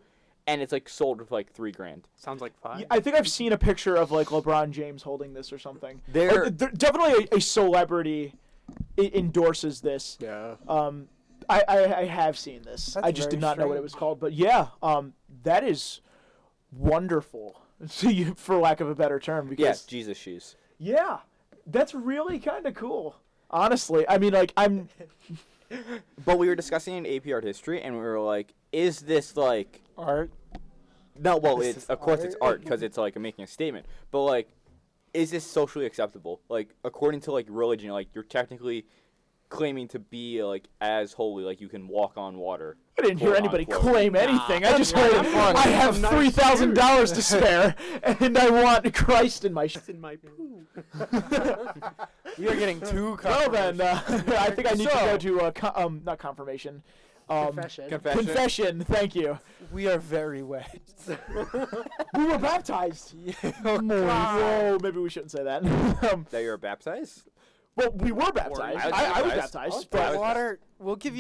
and it's like sold for like $3,000. Sounds like fun. I think I've seen a picture of like LeBron James holding this or something. They're- Like, definitely a celebrity endorses this. Yeah. I have seen this. That's I just very did not know what it strange. was called. But yeah, that is wonderful, for lack of a better term. Because Yes, Jesus shoes. yeah, that's really kind of cool. Honestly, I mean, like I'm. But we were discussing in AP Art History, and we were like, "Is this like Art. no? Well, This it's is of course it's art. art because it's like making a statement. But like, is this socially acceptable? Like, according to like religion, like you're technically claiming to be like as holy, like you can walk on water. I didn't hear quote, anybody unquote. claim anything. I just heard fun. I have I'm not $3,000 to spare, and I want Christ in my. It's in my poo. You're getting too Well then, I think I need to go So- to not confirmation. Confession. Confession. Thank you. We are very wet. We were baptized. Whoa, maybe we shouldn't say that. That you're baptized? Well, we were baptized. I was I was baptized. baptized. I But was Water. We'll give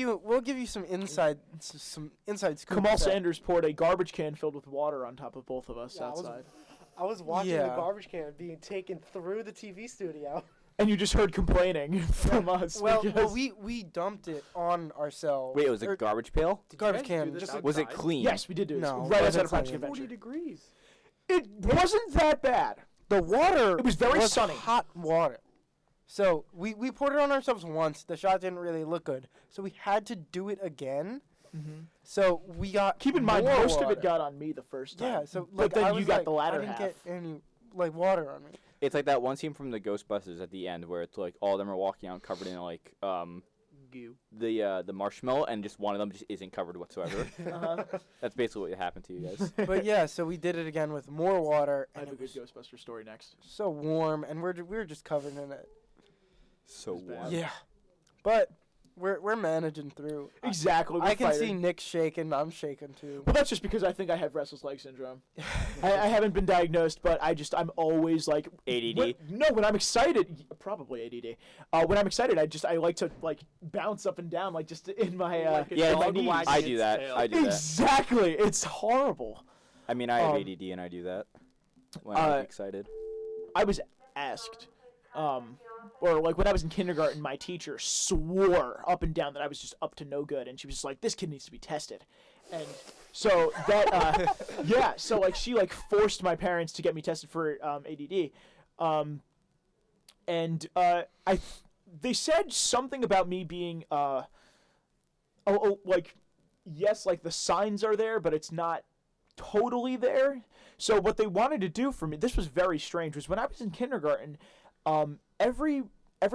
you some inside scoop. Kamal with that. Sanders poured a garbage can filled with water on top of both of us Yeah, I was- outside. I was watching Yeah. the garbage can being taken through the TV studio. And you just heard complaining from us. Well, because- we dumped it on ourselves. Wait, it was a Or garbage pail? garbage do can. this Just Was it outside? clean? yes, we did do this. No, Right it outside wasn't of Project clean. 40 Adventure. degrees. It wasn't that bad. the water. It was very sunny. Hot water. So we poured it on ourselves once. The shot didn't really look good, so we had to do it again. So we got. Keep in mind, more most of water. it got on me the first time. Yeah. So but like, then I you was got like, the latter I didn't half. get any like water on me. It's like that one scene from the Ghostbusters at the end where it's like all of them are walking out covered in like Goo. the marshmallow, and just one of them just isn't covered whatsoever. Uh-huh. That's basically what happened to you guys. But yeah, so we did it again with more water, I and have a it good was Ghostbuster story next. so warm, and we were just covered in it. So warm. Yeah, but we're managing through. Exactly. I can we're see fighting. Nick shaking. I'm shaking too. Well, that's just because I think I have restless leg syndrome. I haven't been diagnosed, but I'm always like ADD? When I'm excited, probably ADD. When I'm excited, I like to like bounce up and down, like just in my Like a Yeah, in my dog knees. wagging I do its that. tail. I do that. Exactly. It's horrible. I mean, I have Um, ADD and I do that when I'm uh, excited. I was asked or like when I was in kindergarten, my teacher swore up and down that I was just up to no good, and she was just like, "This kid needs to be tested," and so that yeah, so like she like forced my parents to get me tested for ADD, and they said something about me being like yes, like the signs are there, but it's not totally there. So what they wanted to do for me, this was very strange, was when I was in kindergarten, every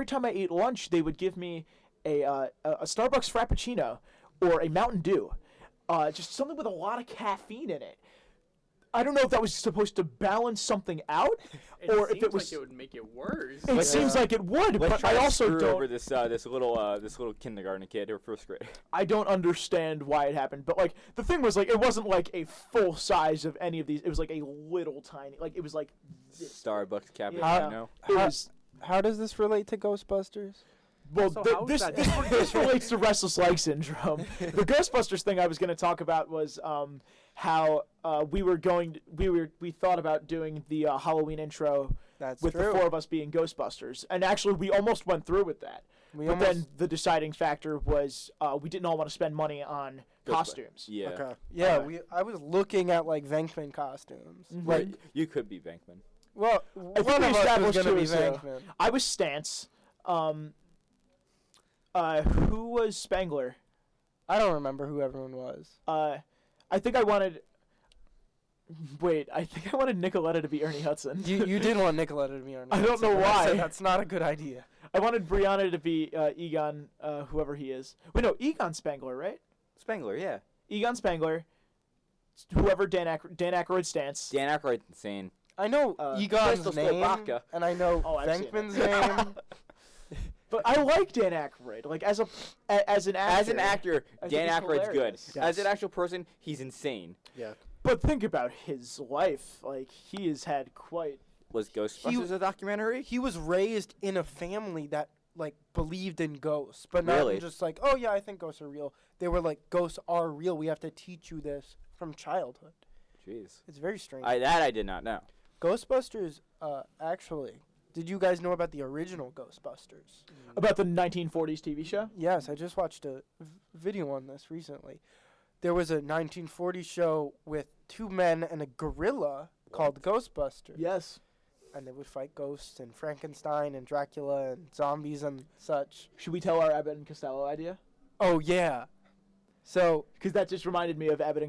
time I ate lunch, they would give me a Starbucks Frappuccino or a Mountain Dew, just something with a lot of caffeine in it. I don't know if that was supposed to balance something out, or if it was. Like it would make it worse. It seems like it would, Let's but try I to also screw don't. over this little kindergarten kid or first grade. I don't understand why it happened, but like the thing was like it wasn't like a full size of any of these. It was like a little tiny, like it was like this. Starbucks Yeah. cappuccino. It was. How does this relate to Ghostbusters? Well, So how is that this relates to restless leg syndrome. The Ghostbusters thing I was going to talk about was how we thought about doing the Halloween intro That's with true. the four of us being Ghostbusters, and actually we almost went through with that. But then the deciding factor was we didn't all want to spend money on costumes. Yeah. Okay. Yeah, Okay. I was looking at like Venkman costumes. Mhm. Like, You could be Venkman. well, I think one we of us was established gonna who be was, Venkman. I was Stance. Who was Spangler? I don't remember who everyone was. I think I wanted. Wait, I think I wanted Nicoletta to be Ernie Hudson. You did want Nicoletta to be Ernie. I don't Hudson, know but I said why. that's not a good idea. I wanted Brianna to be Egon, whoever he is. Wait, no, Egon Spangler, right? Spangler, yeah. Egon Spangler, whoever Dan Aykroyd Stance. Dan Aykroyd's insane. I know Egon's Crystal name, Slovakia. and I know Oh, I've seen it. Venkman's name. But I like Dan Aykroyd, like as an actor. As an actor, I think Dan he's Aykroyd's good. hilarious. As an Yes. actual person, he's insane. Yeah. But think about his life. Like he has had quite. Was Ghostbusters a documentary? He was raised in a family that like believed in ghosts, but not Really? just like, oh yeah, I think ghosts are real. They were like, ghosts are real. We have to teach you this from childhood. Jeez. It's very strange. I did not know. Ghostbusters, actually, did you guys know about the original Ghostbusters? About the 1940s TV show? Yes, I just watched a video on this recently. There was a 1940s show with two men and a gorilla called Ghostbusters. Yes. And they would fight ghosts and Frankenstein and Dracula and zombies and such. Should we tell our Abbott and Costello idea? Oh, yeah. So, Because that just reminded me of Abbott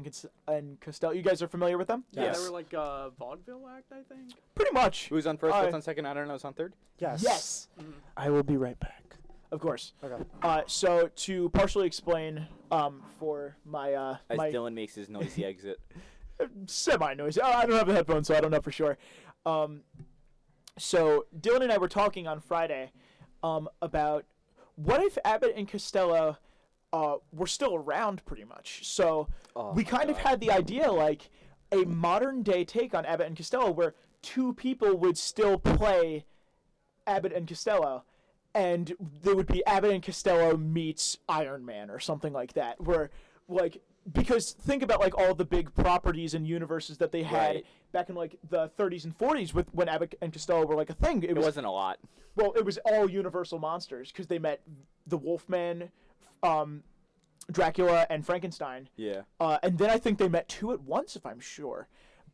and Costello. You guys are familiar with them? Yeah, Yes. they were like a vaudeville act, I think. Pretty much. Who's on first? Uh, What's on second? I don't know. Who's on third? Yes. Yes. I will be right back. Of course. Okay. So to partially explain for my As my Dylan makes his noisy exit. semi-noisy. I don't have a headphone, so I don't know for sure. So Dylan and I were talking on Friday about what if Abbott and Costello were still around pretty much. So Oh we my kind of God. had the idea like a modern day take on Abbott and Costello where two people would still play Abbott and Costello. And there would be Abbott and Costello meets Iron Man or something like that, where like because think about like all the big properties and universes that they had Right. back in like the 30s and 40s with when Abbott and Costello were like a thing. It wasn't a lot. Well, it was all Universal monsters because they met the Wolfman, Dracula, and Frankenstein. Yeah. And then I think they met two at once, if I'm sure.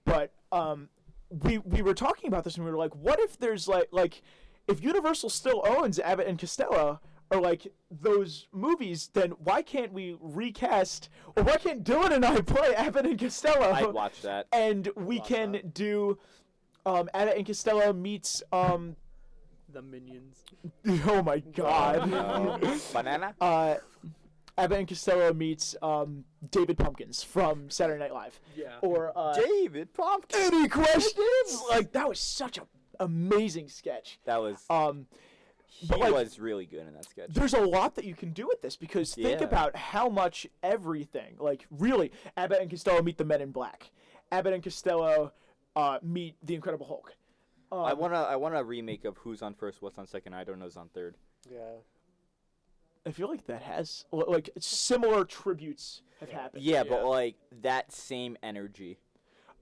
But we were talking about this and we were like, what if there's like if Universal still owns Abbott and Costello or like those movies, then why can't we recast or why can't Dylan and I play Abbott and Costello? I'd watch that. And we can do Abbott and Costello meets The Minions. oh my god. Banana? Abbott and Costello meets David Pumpkins from Saturday Night Live. Yeah. Or David Pumpkin. Any questions? Like that was such a amazing sketch. That was. He but, like, was really good in that sketch. There's a lot that you can do with this because think Yeah. about how much everything, like really, Abbott and Costello meet the Men in Black. Abbott and Costello meet the Incredible Hulk. I want a remake of Who's on First, What's on Second. I don't know who's on third. Yeah. I feel like that has like similar tributes have happened. Yeah, but like that same energy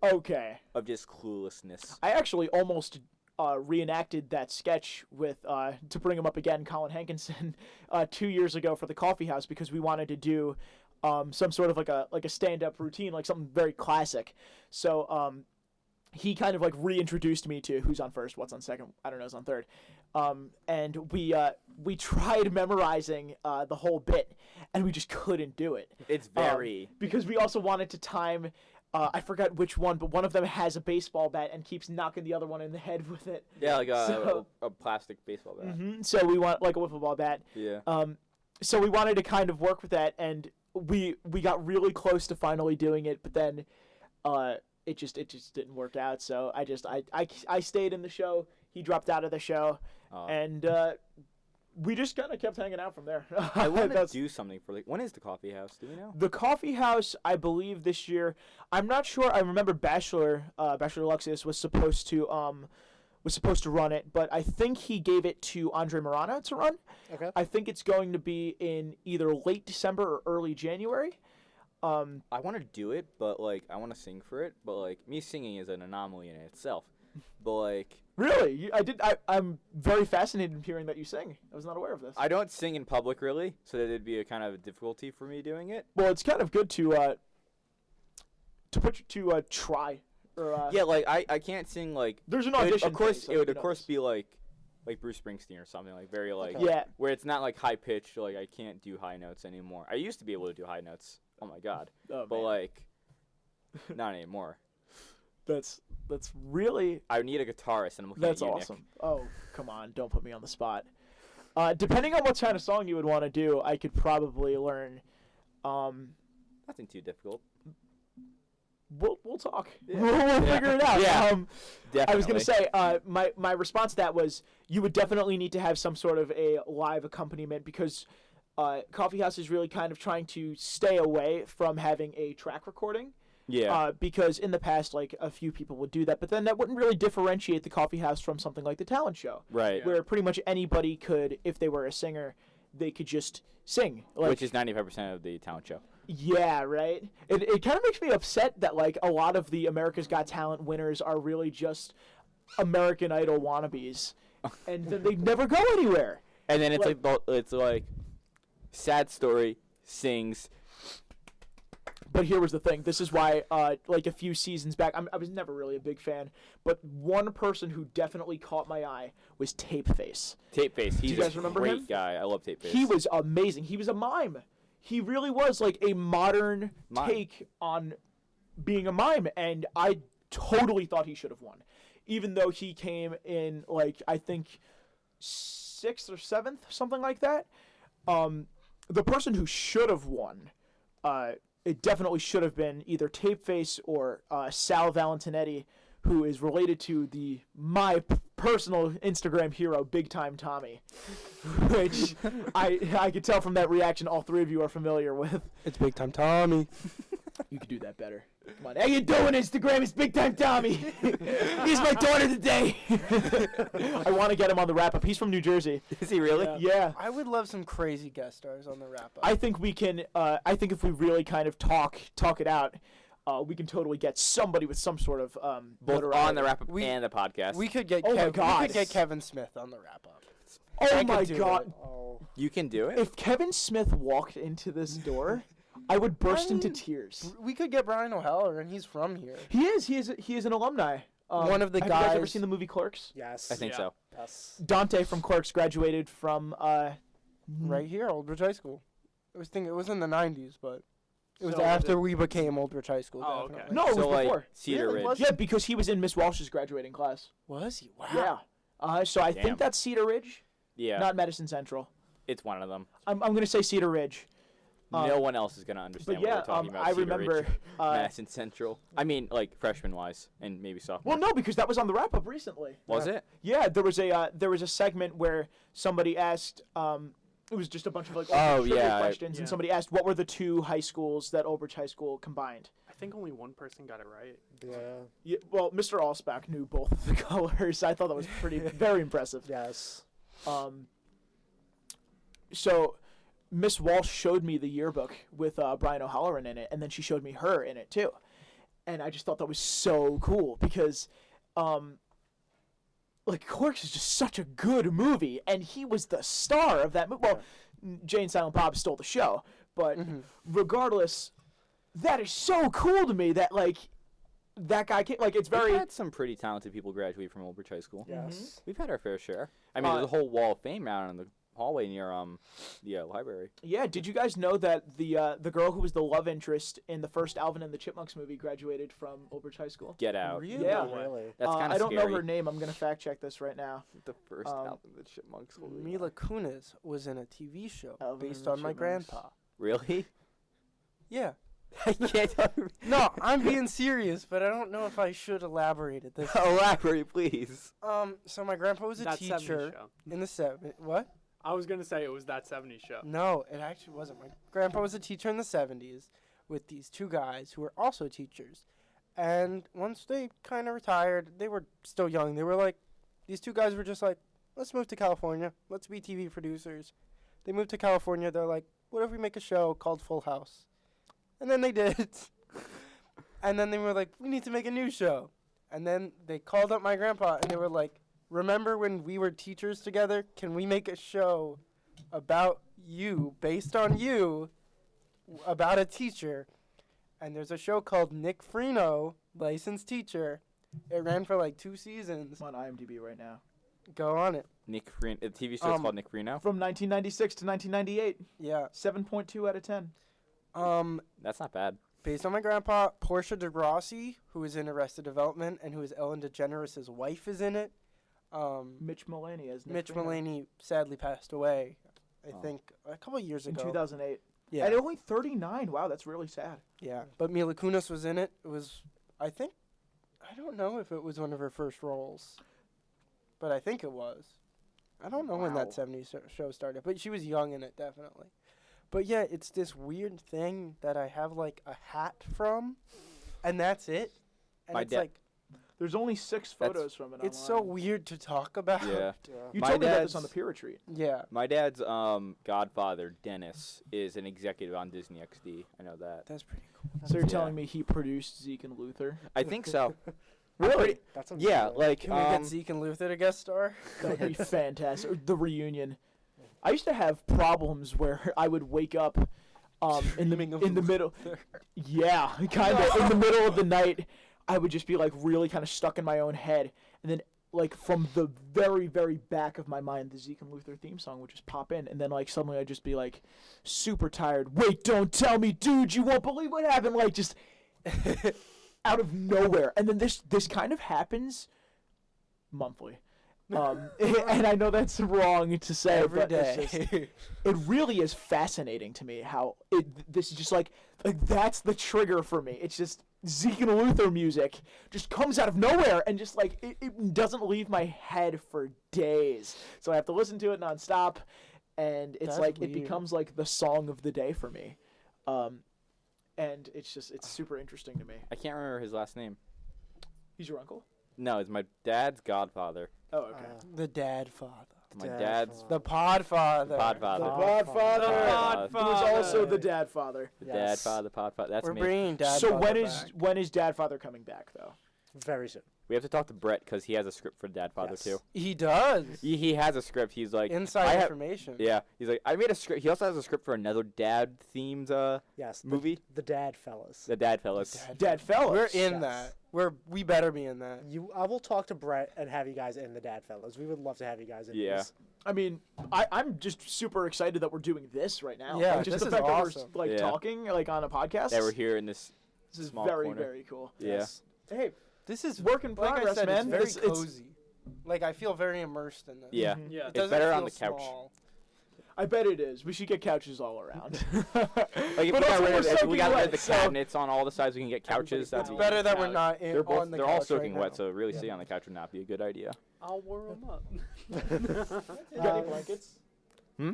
Okay. of just cluelessness. I actually almost reenacted that sketch with, to bring him up again, Colin Hankinson, 2 years ago for the Coffee House because we wanted to do some sort of like a stand-up routine, like something very classic. So he kind of like reintroduced me to who's on first, what's on second, I don't know, who's on third. And we tried memorizing the whole bit, and we just couldn't do it. It's very because we also wanted to time. I forgot which one, but one of them has a baseball bat and keeps knocking the other one in the head with it. yeah, like a plastic baseball bat. So we want like a wiffle ball bat. Yeah. So we wanted to kind of work with that, and we got really close to finally doing it, but then it just didn't work out. So I stayed in the show. He dropped out of the show, and we just kind of kept hanging out from there. I want to do something for when is the Coffee House? Do we know? The Coffee House, I believe this year. I'm not sure. I remember Bachelor Luxius was supposed to run it, but I think he gave it to Andre Morano to run. Okay. I think it's going to be in either late December or early January. I want to do it, but like I want to sing for it, but like me singing is an anomaly in itself. But like Really? I'm very fascinated in hearing that you sing. I was not aware of this. I don't sing in public really, so that it'd be a kind of a difficulty for me doing it. Well, it's kind of good to try. Or, Yeah, like I can't sing like. There's an audition. Of course, phase, it would so of course be like Bruce Springsteen or something like very like. Okay. Yeah. Where it's not like high pitched, like I can't do high notes anymore. I used to be able to do high notes. Oh my god. Oh, but man. like, not anymore. That's really. I need a guitarist, and I'm looking That's at you, awesome. Nick. Oh, come on. Don't put me on the spot. Depending on what kind of song you would want to do, I could probably learn. Nothing too difficult. We'll talk. Yeah. We'll figure it out. Yeah. Definitely. I was going to say, my response to that was you would definitely need to have some sort of a live accompaniment because Coffee House is really kind of trying to stay away from having a track recording. Yeah. Because in the past, like, a few people would do that, but then that wouldn't really differentiate the Coffee House from something like the talent show. Right. Where pretty much anybody could, if they were a singer, they could just sing. Like, Which is 95% of the talent show. yeah, right? It kind of makes me upset that, like, a lot of the America's Got Talent winners are really just American Idol wannabes. And then they never go anywhere. And then it's like sad story, sings. But here was the thing. This is why, like, a few seasons back, I was never really a big fan, but one person who definitely caught my eye was Tapeface. Tapeface. He's you guys a remember great him? guy. I love Tapeface. He was amazing. He was a mime. He really was, like, a modern take on being a mime, and I totally thought he should have won. Even though he came in, like, I think 6th or 7th, something like that. The person who should have won, it definitely should have been either Tapeface or Sal Valentinetti, who is related to my personal Instagram hero, Big Time Tommy, which I could tell from that reaction all three of you are familiar with. It's Big Time Tommy. You could do that better. Come on. How you doing, Instagram? It's Big Time Tommy. He's my daughter today. I want to get him on the wrap-up. He's from New Jersey. Is he really? Yeah. I would love some crazy guest stars on the wrap-up. I think we can. I think if we really kind of talk it out, we can totally get somebody with some sort of Both notoriety. on the wrap-up and the podcast. we could get Oh my we God. could get Kevin Smith on the wrap-up. Oh I my could do God! it. Oh, You can do it? If Kevin Smith walked into this door, I would burst into tears. We could get Brian O'Halloran, and he's from here. He is an alumni. One of the have you guys ever guys- seen the movie Clerks? yes. I think so. Yes. Dante from Clerks graduated from Right here, Old Bridge High School. It was in the 90s, but it was So after we became Old Bridge High School. Oh, okay. definitely. No, it was So like before. Cedar Really? Ridge. Was Yeah, because he was in Miss Walsh's graduating class. Was he? Wow. Yeah. So I Damn. think that's Cedar Ridge, Yeah. not Madison Central. It's one of them. I'm going to say Cedar Ridge. No one else is gonna understand But what yeah, we're talking about. I Cedar remember. Ridge, Madison Central. I mean, like freshman-wise, and maybe sophomore. Well, no, because that was on the wrap-up recently. Was it? Yeah, there was a segment where somebody asked. It was just a bunch of like Oh, trivia yeah, questions, yeah. and somebody asked what were the two high schools that Old Bridge High School combined. I think only one person got it right. Yeah. Yeah, well, Mr. Allspack knew both of the colors. I thought that was very impressive. Yes. So Miss Walsh showed me the yearbook with Brian O'Halloran in it, and then she showed me her in it too. And I just thought that was so cool because like Clerks is just such a good movie, and he was the star of that movie. Well, Jay and Silent Bob stole the show, but regardless, that is so cool to me that like that guy came, like it's very. We've had some pretty talented people graduate from Old Bridge High School. Yes. We've had our fair share. I mean, there's a whole wall of fame out in the hallway near the library. Yeah, did you guys know that the girl who was the love interest in the first Alvin and the Chipmunks movie graduated from Old Bridge High School? Get out. Really? Yeah. Really? That's kind of I don't scary. know her name. I'm gonna fact check this right now. The first album the Chipmunks. Mila Kunis was in a TV show Alvin based and on the my Chipmunks. grandpa. Really? Yeah. I can't tell you. No, I'm being serious, but I don't know if I should elaborate at this. Elaborate, please. So my grandpa was a That 70s teacher show. in the What? I was gonna say it was that 70s show. No, it actually wasn't. My grandpa was a teacher in the 70s with these two guys who were also teachers. And once they kind of retired, they were still young. They were like, these two guys were just like, let's move to California. Let's be TV producers. They moved to California. They're like, what if we make a show called Full House? And then they did. And then they were like, we need to make a new show. And then they called up my grandpa and they were like, remember when we were teachers together? Can we make a show about you, based on you, about a teacher? And there's a show called Nick Freno, Licensed Teacher. It ran for like 2 seasons. I'm on IMDb right now. Go on it. Nick Freno. The TV show is called Nick Freno. From 1996 to 1998, Yeah. 7.2 out of 10. That's not bad. Based on my grandpa, Portia de Rossi, who is in Arrested Development and who is Ellen DeGeneres' wife, is in it. Mitch Mulaney as Nick Mitch Freno. Mulaney sadly passed away, I think, a couple of years in ago. 2008. Yeah. At only 39. Wow, that's really sad. Yeah. But Mila Kunis was in it. It was, I don't know if it was one of her first roles, but I think it was. I don't know when that Wow. 70s show started, but she was young in it, definitely. But yeah, it's this weird thing that I have like a hat from, and that's it. And My it's dad- like, There's only 6 That's- photos from it. it's so online. weird to talk about. Yeah. You My told me about dad's- this on the peer retreat. Yeah. My dad's godfather, Dennis, is an executive on Disney XD. I know that. That's pretty cool. So you're Yeah. telling me he produced Zeke and Luther? I think so. Really? That's Yeah, unreal. like Can we get Zeke and Luther to guest star? That would be fantastic. Or the reunion. I used to have problems where I would wake up in the middle. Yeah, kind of in the middle of the night. I would just be like really kind of stuck in my own head, and then like from the very very back of my mind, the Zeke and Luther theme song would just pop in, and then like suddenly I'd just be like super tired. Wait, don't tell me, dude, you won't believe what happened. Like just out of nowhere, and then this kind of happens monthly. And I know that's wrong to say, Every but day. it's just, it really is fascinating to me how this is just like that's the trigger for me. It's just Zeke and Luther music just comes out of nowhere and just like it doesn't leave my head for days. So I have to listen to it nonstop, and it's That's like weird. it becomes like the song of the day for me. And it's super interesting to me. I can't remember his last name. He's your uncle? No, it's my dad's godfather. Oh, okay. The dad father. My Dad dad's father. The pod father. podfather. The Podfather. Podfather. The Who was also the Podfather. dad father. The Yes. dad father, podfather. That's We're me. bringing dad So father back. when is dad father coming back though? Very soon. We have to talk to Brett because he has a script for dad father Yes. too. He does. He has a script. He's like Inside I have- information. Yeah, he's like I made a script. He also has a script for another dad themed Yes. movie. The Dad Fellas. The Dad Fellas. Dad fellas. We're in Yes. that. We better be in that. I will talk to Brett and have you guys in the Dad Fellas. We would love to have you guys in. Yeah. these. I mean, I'm just super excited that we're doing this right now. Yeah, like, just this the is fact awesome. that we're like Yeah. talking like on a podcast. That we're here in this. This is small very corner. very cool. Yeah. Yes. Hey, This is work in like progress, I said, man. It's very It's- it's- cozy. Like I feel very immersed in this. Yeah. Yeah. It It's doesn't better on feel the couch. small. I bet it is. We should get couches all around. Like if we But got also rid we're of, if we soaking got rid wet, of the so- cabinets on all the sides, we can get couches. Everybody- That's It's Better that we're couch. not in They're both. on the They're all couch soaking right wet, now. so really sitting on the couch would not be a good idea. I'll warm them up. You got any blankets? Hmm?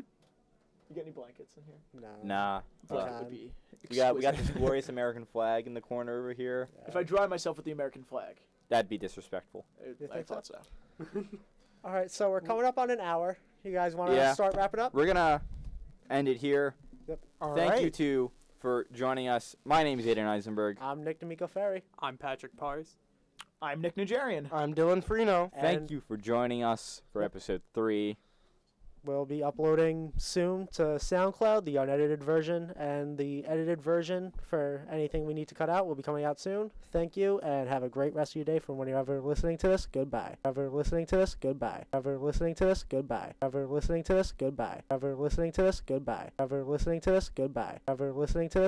You got any blankets in here? No. Nah. Blanket Uh, would be We got this exquisite. glorious American flag in the corner over here. If I dry myself with the American flag, That'd be disrespectful. You I think thought so. All right, so we're coming up on an hour. You guys want to Yeah. start wrapping up? We're gonna end it here. All Thank right. you two for joining us. My name is Aiden Eisenberg. I'm Nick D'Amico Ferry. I'm Patrick Pars. I'm Nick Nigerian. I'm Dylan Freno. Thank And you for joining us for episode 3. we'll be uploading soon to SoundCloud, the unedited version, and the edited version for anything we need to cut out will be coming out soon. Thank you, and have a great rest of your day from whenever listening to this. Goodbye. Ever listening to this? Goodbye. Ever listening to this? Goodbye. Ever listening to this? Goodbye. Ever listening to this? Goodbye. Ever listening to this? Goodbye. Ever listening to this?